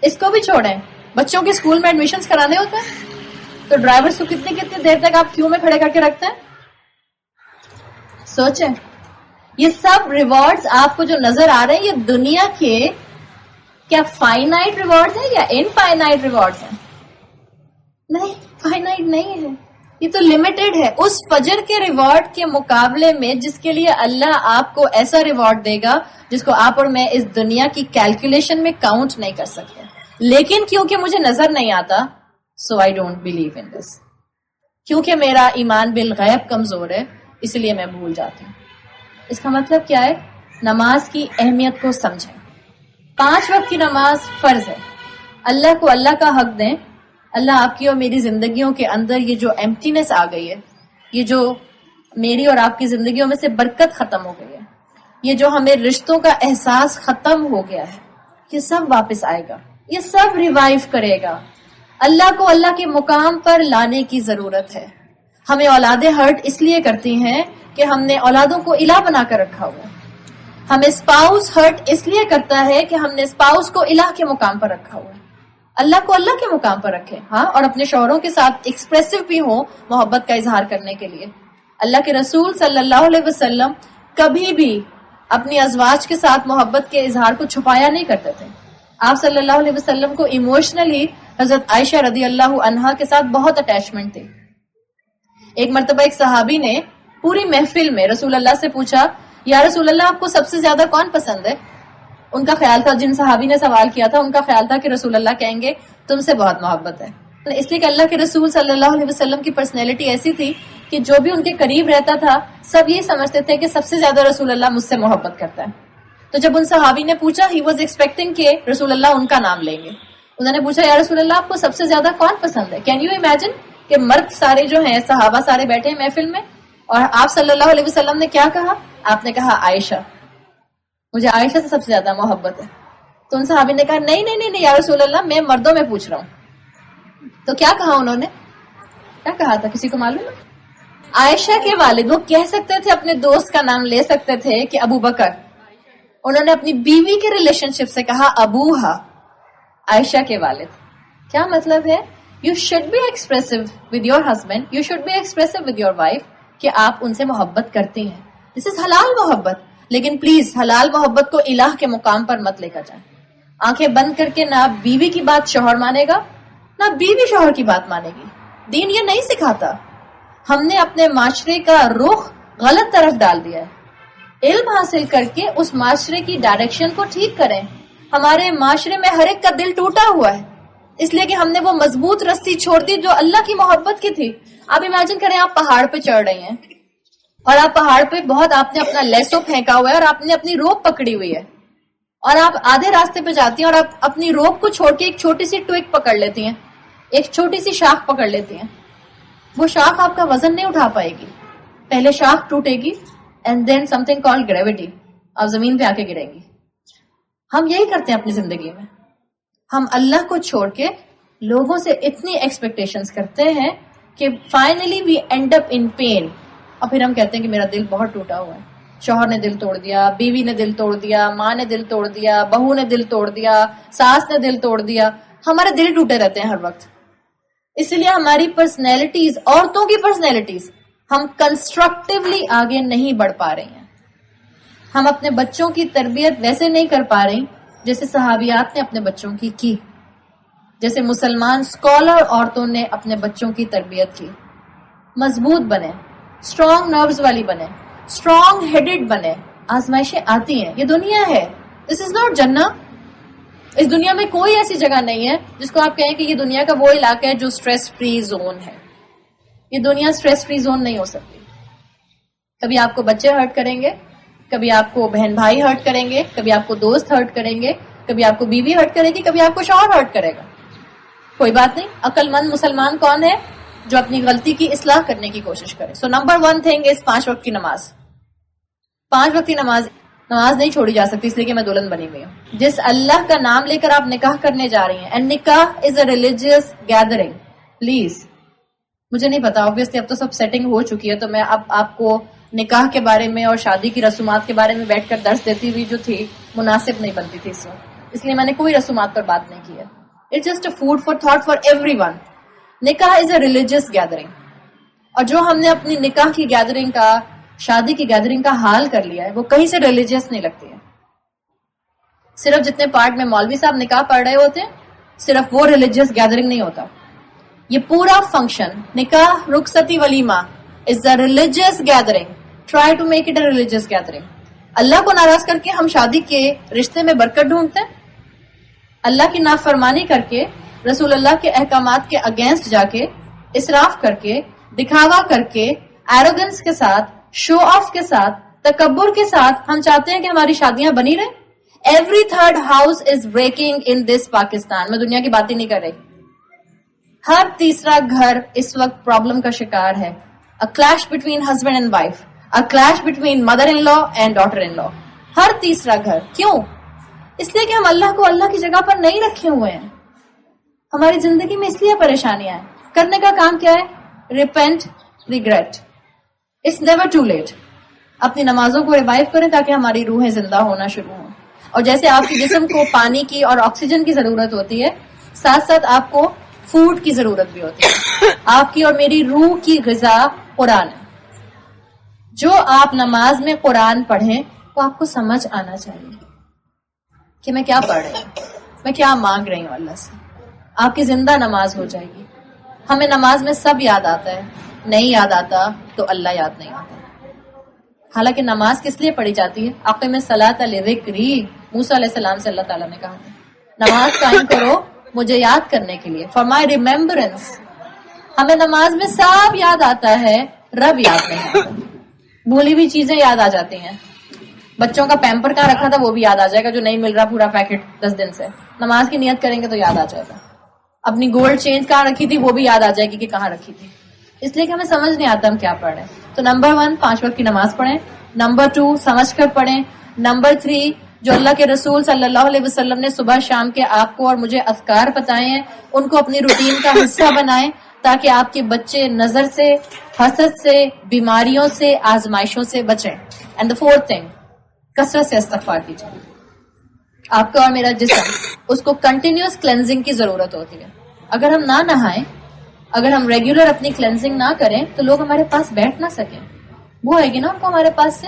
اس کو بھی چھوڑیں, بچوں کے اسکول میں ایڈمیشن کرانے ہوتے ہیں تو ڈرائیورز کو کتنی دیر تک آپ کیوں میں کھڑے کر کے رکھتے ہیں. سوچیں, یہ سب ریوارڈز آپ کو جو نظر آ رہے ہیں, یہ دنیا کے کیا فائنائٹ ریوارڈز ہیں یا انفائنائٹ ریوارڈز ہیں؟ نہیں, فائنائٹ نہیں ہے, یہ تو لمیٹڈ ہے. اس فجر کے ریوارڈ کے مقابلے میں جس کے لیے اللہ آپ کو ایسا ریوارڈ دے گا جس کو آپ اور میں اس دنیا کی کیلکولیشن میں کاؤنٹ نہیں کر سکتے. لیکن کیونکہ مجھے نظر نہیں آتا, سو آئی ڈونٹ بلیو ان دس. کیونکہ میرا ایمان بالغیب کمزور ہے, اس لیے میں بھول جاتی ہوں. اس کا مطلب کیا ہے؟ نماز کی اہمیت کو سمجھیں. 5 وقت کی نماز فرض ہے. اللہ کو اللہ کا حق دیں. اللہ آپ کی اور میری زندگیوں کے اندر یہ جو ایمپٹینس آ گئی ہے, یہ جو میری اور آپ کی زندگیوں میں سے برکت ختم ہو گئی ہے, یہ جو ہمیں رشتوں کا احساس ختم ہو گیا ہے, یہ سب واپس آئے گا, یہ سب ریوائیو کرے گا. اللہ کو اللہ کے مقام پر لانے کی ضرورت ہے. ہمیں اولادیں ہرٹ اس لیے کرتی ہیں کہ ہم نے اولادوں کو الہ بنا کر رکھا ہوا ہے. ہمیں اسپاؤس ہرٹ اس لیے کرتا ہے کہ ہم نے اسپاؤس کو الہ کے مقام پر رکھا ہوا ہے. اللہ کو اللہ کے مقام پر رکھیں, ہاں, اور اپنے شوہروں کے ساتھ ایکسپریسو بھی ہوں محبت کا اظہار کرنے کے لیے. اللہ کے رسول صلی اللہ علیہ وسلم کبھی بھی اپنی ازواج کے ساتھ محبت کے اظہار کو چھپایا نہیں کرتے تھے. آپ صلی اللہ علیہ وسلم کو ایموشنلی حضرت عائشہ رضی اللہ عنہا کے ساتھ بہت اٹیچمنٹ تھی. ایک مرتبہ ایک صحابی نے پوری محفل میں رسول اللہ سے پوچھا, یا رسول اللہ آپ کو سب سے زیادہ کون پسند ہے؟ ان کا خیال تھا, جن صحابی نے سوال کیا تھا ان کا خیال تھا کہ رسول اللہ کہیں گے تم سے بہت محبت ہے. اس لیے کہ اللہ کے رسول صلی اللہ علیہ وسلم کی پرسنالٹی ایسی تھی کہ جو بھی ان کے قریب رہتا تھا سب یہ سمجھتے تھے کہ سب سے زیادہ رسول اللہ مجھ سے محبت کرتا ہے. تو جب ان صحابی نے پوچھا, ہی واز ایکسپیکٹنگ کہ رسول اللہ ان کا نام لیں گے. انہوں نے پوچھا, یا رسول اللہ آپ کو سب سے زیادہ کون پسند ہے؟ کین یو امیجن کہ مرد سارے جو ہیں صحابہ سارے بیٹھے ہیں محفل میں, اور آپ صلی اللہ علیہ وسلم نے کیا کہا؟ آپ نے کہا عائشہ, مجھے عائشہ سے سب سے زیادہ محبت ہے. تو ان صحابی نے کہا نہیں نہیں نہیں یا رسول اللہ میں مردوں میں پوچھ رہا ہوں. تو کیا کہا انہوں نے؟ کیا کہا تھا کسی کو معلوم ہے؟ عائشہ کے والد, وہ کہہ سکتے تھے اپنے دوست کا نام لے سکتے تھے کہ ابو بکر, انہوں نے اپنی بیوی کے ریلیشن شپ سے کہا ابوہا, عائشہ کے والد. کیا مطلب ہے؟ You should be expressive with your husband, you should be expressive with your wife, کہ آپ ان سے محبت کرتی ہیں. دس از حلال محبت, لیکن پلیز حلال محبت کو الہ کے مقام پر مت لے کر جائیں. آنکھیں بند کر کے نہ بیوی کی بات شوہر مانے گا نہ بیوی شوہر کی بات مانے گی. دین یہ نہیں سکھاتا. ہم نے اپنے معاشرے کا رخ غلط طرف ڈال دیا ہے. علم حاصل کر کے اس معاشرے کی ڈائریکشن کو ٹھیک کریں. ہمارے معاشرے میں ہر ایک کا دل ٹوٹا ہوا ہے اس لیے کہ ہم نے وہ مضبوط رسی چھوڑ دی جو اللہ کی محبت کی تھی. آپ امیجن کریں آپ پہاڑ پہ چڑھ رہی ہیں اور آپ پہاڑ پہ بہت آپ نے اپنا لیسو پھینکا ہوا ہے اور آپ نے اپنی روپ پکڑی ہوئی ہے اور آپ آدھے راستے پہ جاتی ہیں اور آپ اپنی روپ کو چھوڑ کے ایک چھوٹی سی ٹویک پکڑ لیتی ہیں, ایک چھوٹی سی شاخ پکڑ لیتی ہیں. وہ شاخ آپ کا وزن نہیں اٹھا پائے گی. پہلے شاخ ٹوٹے گی and then something called gravity, آپ زمین پہ آ کے گریں گی. ہم یہی کرتے ہیں اپنی زندگی میں. ہم اللہ کو چھوڑ کے لوگوں سے اتنی ایکسپیکٹیشنز کرتے ہیں کہ finally we end up in pain. اور پھر ہم کہتے ہیں کہ میرا دل بہت ٹوٹا ہوا ہے. شوہر نے دل توڑ دیا, بیوی نے دل توڑ دیا, ماں نے دل توڑ دیا, بہو نے دل توڑ دیا, ساس نے دل توڑ دیا. ہمارے دل ٹوٹے رہتے ہیں ہر وقت. اس لیے ہماری پرسنالٹیز, عورتوں کی پرسنالٹیز, ہم کنسٹرکٹیولی آگے نہیں بڑھ پا رہی ہیں. ہم اپنے بچوں کی تربیت ویسے نہیں کر پا رہی جیسے صحابیات نے اپنے بچوں کی, جیسے مسلمان اسکالر عورتوں نے اپنے بچوں کی تربیت کی. مضبوط بنے, اسٹرانگ نروز والی بنے, اسٹرانگ ہیڈڈ بنے. آزمائشیں آتی ہیں, یہ دنیا ہے. دس از ناٹ جنہ. اس دنیا میں کوئی ایسی جگہ نہیں ہے جس کو آپ کہیں کہ یہ دنیا کا وہ علاقہ ہے جو اسٹریس فری زون ہے. یہ دنیا اسٹریس فری زون نہیں ہو سکتی. کبھی آپ کو بچے ہرٹ کریں گے, کبھی آپ کو بہن بھائی ہرٹ کریں گے, کبھی آپ کو دوست ہرٹ کریں گے, کبھی آپ کو بیوی ہرٹ کرے گی, کبھی آپ کو شوہر ہرٹ کرے گا. کوئی بات نہیں. عقل مند مسلمان کون ہے جو اپنی غلطی کی اصلاح کرنے کی کوشش کرے. سو نمبر 1 تھنگ از 5 وقت کی نماز. 5 وقت کی نماز نہیں چھوڑی جا سکتی اس لیے کہ میں دلہن بنی ہوئی ہوں. جس اللہ کا نام لے کر آپ نکاح کرنے جا رہی ہیں, اینڈ نکاح is a religious gathering. Please, مجھے نہیں پتا, obviously اب تو سب سیٹنگ ہو چکی ہے تو میں اب آپ کو نکاح کے بارے میں اور شادی کی رسومات کے بارے میں بیٹھ کر درس دیتی ہوئی جو تھی مناسب نہیں بنتی تھی اس لیے میں نے کوئی رسومات پر بات نہیں کی ہے. It's just a food for thought for everyone. نکاح از اے ریلیجیس گیدرنگ, اور جو ہم نے اپنی نکاح کی گیدرنگ کا, شادی کی گیدرنگ کا حال کر لیا ہے وہ کہیں سے ریلیجیس نہیں لگتی ہے. صرف جتنے پارٹ میں مولوی صاحب نکاح پڑھ رہے ہوتے ہیں صرف وہ ریلیجیس گیدرنگ نہیں ہوتا. یہ پورا فنکشن نکاح رخصتی ولیمہ is a religious gathering. Try to make it a religious gathering. اللہ کو ناراض کر کے ہم شادی کے رشتے میں برکت ڈھونڈتے ہیں. اللہ کی نافرمانی کر کے, رسول اللہ کے احکامات کے اگینسٹ جا کے, اسراف کر کے, دکھاوا کر کے, ایروگنس کے ساتھ, شو آف کے ساتھ, تکبر کے ساتھ ہم چاہتے ہیں کہ ہماری شادیاں بنی رہیں. Every third house is breaking in this Pakistan. میں دنیا کی بات ہی نہیں کر رہی. ہر تیسرا گھر اس وقت پرابلم کا شکار ہے. A clash between husband and wife, a clash between mother-in-law and daughter-in-law. ہر تیسرا گھر. کیوں؟ اس لیے کہ ہم اللہ کو اللہ کی جگہ پر نہیں رکھے ہوئے ہیں. ہماری زندگی میں اس لیے پریشانیاں ہیں. کرنے کا کام کیا ہے؟ repent, regret. It's never too late. اپنی نمازوں کو ریوائیو کریں تاکہ ہماری روحیں زندہ ہونا شروع ہوں. اور جیسے آپ کے جسم کو پانی کی اور آکسیجن کی ضرورت ہوتی ہے, ساتھ ساتھ آپ کو فوڈ کی ضرورت بھی ہوتی ہے. آپ کی اور میری روح کی غذا قرآن ہے. جو آپ نماز میں قرآن پڑھیں وہ آپ کو سمجھ آنا چاہیے کہ میں کیا پڑھ رہی ہوں, میں کیا مانگ رہی ہوں اللہ سے. آپ کی زندہ نماز ہو جائے گی. ہمیں نماز میں سب یاد آتا ہے, نہیں یاد آتا تو اللہ یاد نہیں آتا. حالانکہ نماز کس لیے پڑھی جاتی ہے؟ اقیم الصلاۃ لذکری. موسیٰ علیہ السلام سے اللہ تعالیٰ نے کہا نماز قائم کرو مجھے یاد کرنے کے لیے, فار مائی ریمبرنس. ہمیں نماز میں سب یاد آتا ہے, رب یاد نہیں آتا. بھولی ہوئی چیزیں یاد آ جاتی ہیں. بچوں کا پیمپر کہاں رکھا تھا وہ بھی یاد آ جائے گا جو نہیں مل رہا پورا پیکٹ 10 دن سے. نماز کی نیت کریں گے تو یاد آ جائے گا. اپنی گولڈ چینج کہاں رکھی تھی وہ بھی یاد آ جائے گی کہ کہاں رکھی تھی. اس لیے کہ ہمیں سمجھ نہیں آتا ہم کیا پڑھ رہے ہیں. تو نمبر 1 5 وقت کی نماز پڑھیں. نمبر 2 سمجھ کر پڑھیں. نمبر 3 جو اللہ کے رسول صلی اللہ علیہ وسلم نے صبح شام کے آپ کو اور مجھے اذکار بتائے ہیں ان کو اپنی روٹین کا حصہ بنائیں تاکہ آپ کے بچے نظر سے, حسد سے, بیماریوں سے, آزمائشوں سے بچیں. اینڈ the 4th thing, کثرت سے استغفار کیجیے. آپ کا اور میرا جسم اس کو کنٹینیوس کلینزنگ کی ضرورت ہوتی ہے. اگر ہم نہ نہائیں, اگر ہم ریگولر اپنی کلینزنگ نہ کریں تو لوگ ہمارے پاس بیٹھ نہ سکیں. بو آئے گی نا ان کو ہمارے پاس سے.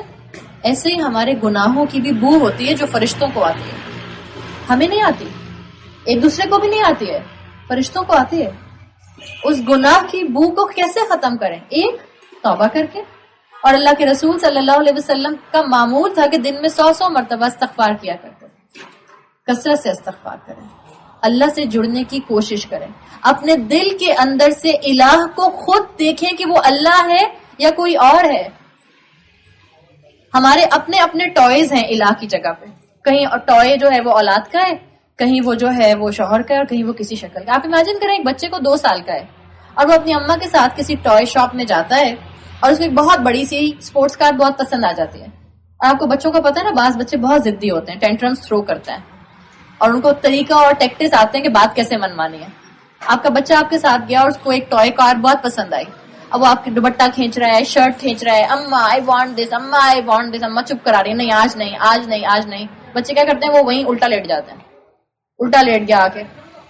ایسے ہی ہمارے گناہوں کی بھی بو ہوتی ہے جو فرشتوں کو آتی ہے. ہمیں نہیں آتی, ایک دوسرے کو بھی نہیں آتی ہے, فرشتوں کو آتی ہے. اس گناہ کی بو کو کیسے ختم کریں؟ ایک, توبہ کر کے. اور اللہ کے رسول صلی اللہ علیہ وسلم کا معمول تھا کہ دن میں 100 مرتبہ استغفار کیا کرتے. کثرت سے استغفار کریں, اللہ سے جڑنے کی کوشش کریں, اپنے دل کے اندر سے الہ کو خود دیکھیں کہ وہ اللہ ہے یا کوئی اور ہے. ہمارے اپنے اپنے ٹوائز ہیں الہ کی جگہ پہ. کہیں ٹوائے جو ہے وہ اولاد کا ہے, کہیں وہ جو ہے وہ شوہر کا ہے, اور کہیں وہ کسی شکل کا. آپ امیجن کریں ایک بچے کو 2 سال کا ہے اور وہ اپنی اماں کے ساتھ کسی ٹوائے شاپ میں جاتا ہے اور اس کو ایک بہت بڑی سی اسپورٹس کار بہت پسند آ جاتی ہے. اور آپ کو بچوں کو پتا ہے نا, بعض بچے بہت ضدی ہوتے ہیں, ٹینٹرمس تھرو کرتے ہیں, اور ان کو طریقہ اور ٹیکٹکس آتے ہیں کہ بات کیسے منوانی ہے. آپ کا بچہ آپ کے ساتھ گیا اور اس کو ایک ٹوائے کار بہت پسند آئی, اب وہ آپ کے دوپٹہ کھینچ رہا ہے, شرٹ کھینچ رہا ہے, اما آئی وانٹ دس, اما آئی وانٹ دس, اما چپ کرا رہی ہے, نہیں آج نہیں آج نہیں آج نہیں. بچے کیا کرتے ہیں, وہ وہیں الٹا لیٹ جاتے ہیں, الٹا لیٹ گیا آ کے,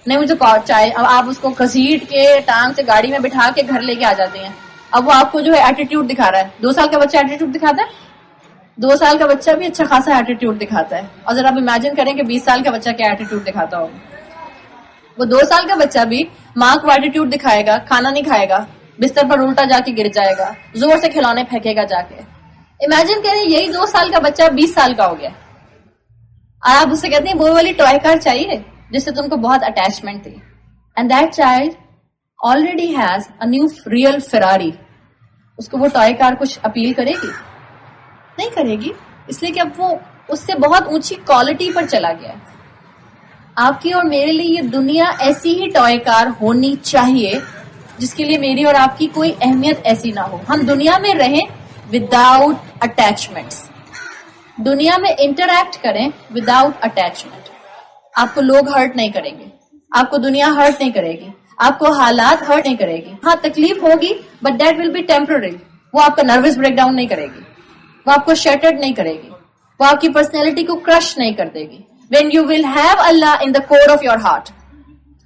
نہیں مجھے چاہیے. اب آپ اس کو گھسیٹ کے ٹانگ سے گاڑی میں بٹھا کے گھر لے کے آ جاتے ہیں. اب وہ آپ کو جو ہے ایٹیٹیوڈ دکھا رہا ہے. 2 سال کا بچہ ایٹیٹیوڈ دکھاتا ہے, 2 سال کا بچہ بھی اچھا خاصا ایٹیٹیوڈ دکھاتا ہے. اور ذرا آپ امیجن کریں کہ 20 سال کا بچہ کیا ایٹیٹیوڈ دکھاتا ہوگا. وہ 2 سال کا بچہ بھی ماں کو ایٹیٹیوڈ دکھائے گا, کھانا نہیں کھائے گا, بستر پر الٹا جا کے گر جائے گا, زور سے کھلونے پھینکے گا جا کے. امیجن کریں یہی 2 سال کا بچہ 20 سال کا ہو گیا, اور آپ اسے کہتے ہیں وہ والی ٹوائے کار چاہیے جس سے تم کو بہت اٹیچمنٹ تھی. And that child already has a new real Ferrari. اس کو وہ ٹوائے کار کچھ اپیل کرے گی؟ نہیں کرے گی, اس لیے کہ اب وہ اس سے بہت اونچی کوالٹی پر چلا گیا ہے. آپ کی اور میرے لیے یہ دنیا ایسی ہی ٹوائے کار ہونی چاہیے جس کے لیے میری اور آپ کی کوئی اہمیت ایسی نہ ہو. ہم دنیا میں رہیں وداؤٹ اٹیچمنٹس, دنیا میں انٹریکٹ کریں وداؤٹ اٹیچمنٹ. آپ کو لوگ ہرٹ نہیں کریں گے, آپ کو دنیا ہرٹ نہیں کرے گی, آپ کو حالات ہرٹ نہیں کرے گی. ہاں تکلیف ہوگی but that will be temporary. وہ آپ کا نروس بریک ڈاؤن نہیں کرے گی, وہ آپ کو شیٹرڈ نہیں کرے گی, وہ آپ کی پرسنالٹی کو کرش نہیں کر دے گی. when you will have Allah in the core of your heart.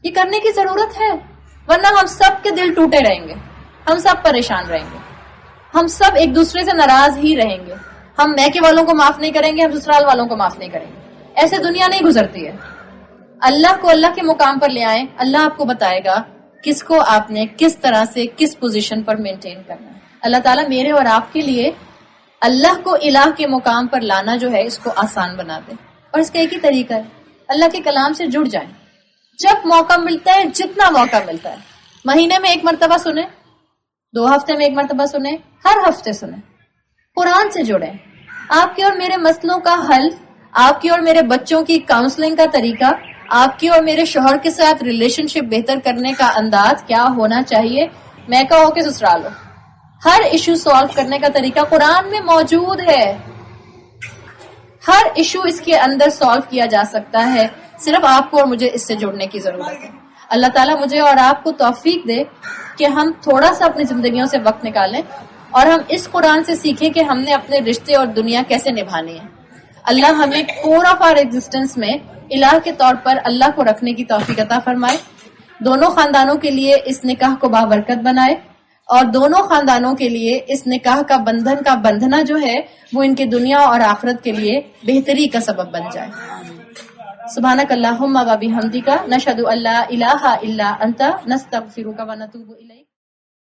یہ کرنے کی ضرورت ہے, ورنہ ہم سب کے دل ٹوٹے رہیں گے, ہم سب پریشان رہیں گے, ہم سب ایک دوسرے سے ناراض ہی رہیں گے. ہم میکے والوں کو معاف نہیں کریں گے, ہم سسرال والوں کو معاف نہیں کریں گے. ایسے دنیا نہیں گزرتی ہے. اللہ کو اللہ کے مقام پر لے آئیں, اللہ آپ کو بتائے گا کس کو آپ نے کس طرح سے کس پوزیشن پر مینٹین کرنا ہے. اللہ تعالیٰ میرے اور آپ کے لیے اللہ کو الہ کے مقام پر لانا جو ہے اس کو آسان بنا دے. اور اس کا ایک ہی طریقہ ہے, اللہ کے کلام سے جڑ جائیں. جب موقع ملتا ہے, جتنا موقع ملتا ہے, مہینے میں 1 مرتبہ سنیں, 2 ہفتے میں 1 مرتبہ سنیں, ہر ہفتے سنیں, قرآن سے جڑیں. آپ کے اور میرے مسئلوں کا حل, آپ کی اور میرے بچوں کی کاؤنسلنگ کا طریقہ, آپ کی اور میرے شوہر کے ساتھ ریلیشن شپ بہتر کرنے کا انداز کیا ہونا چاہیے, میکا ہو کہ سسرال ہو, ہر ایشو سالو کرنے کا طریقہ قرآن میں موجود ہے. ہر ایشو اس کے اندر سالو کیا جا سکتا ہے, صرف آپ کو اور مجھے اس سے جڑنے کی ضرورت ہے. اللہ تعالیٰ مجھے اور آپ کو توفیق دے کہ ہم تھوڑا سا اپنی زندگیوں سے وقت نکالیں اور ہم اس قرآن سے سیکھیں کہ ہم نے اپنے رشتے اور دنیا کیسے نبھانی ہے. اللہ ہمیں کور آف آر ایگزسٹنس میں الہ کے طور پر اللہ کو رکھنے کی توفیق عطا فرمائے. دونوں خاندانوں کے لیے اس نکاح کو بابرکت بنائے, اور دونوں خاندانوں کے لیے اس نکاح کا بندھن کا بندھنا جو ہے وہ ان کے دنیا اور آخرت کے لیے بہتری کا سبب بن جائے. سبحانک اللہم و بحمدک نشہد ان لا الہ الا انت نستغفرک و نتوب الیک.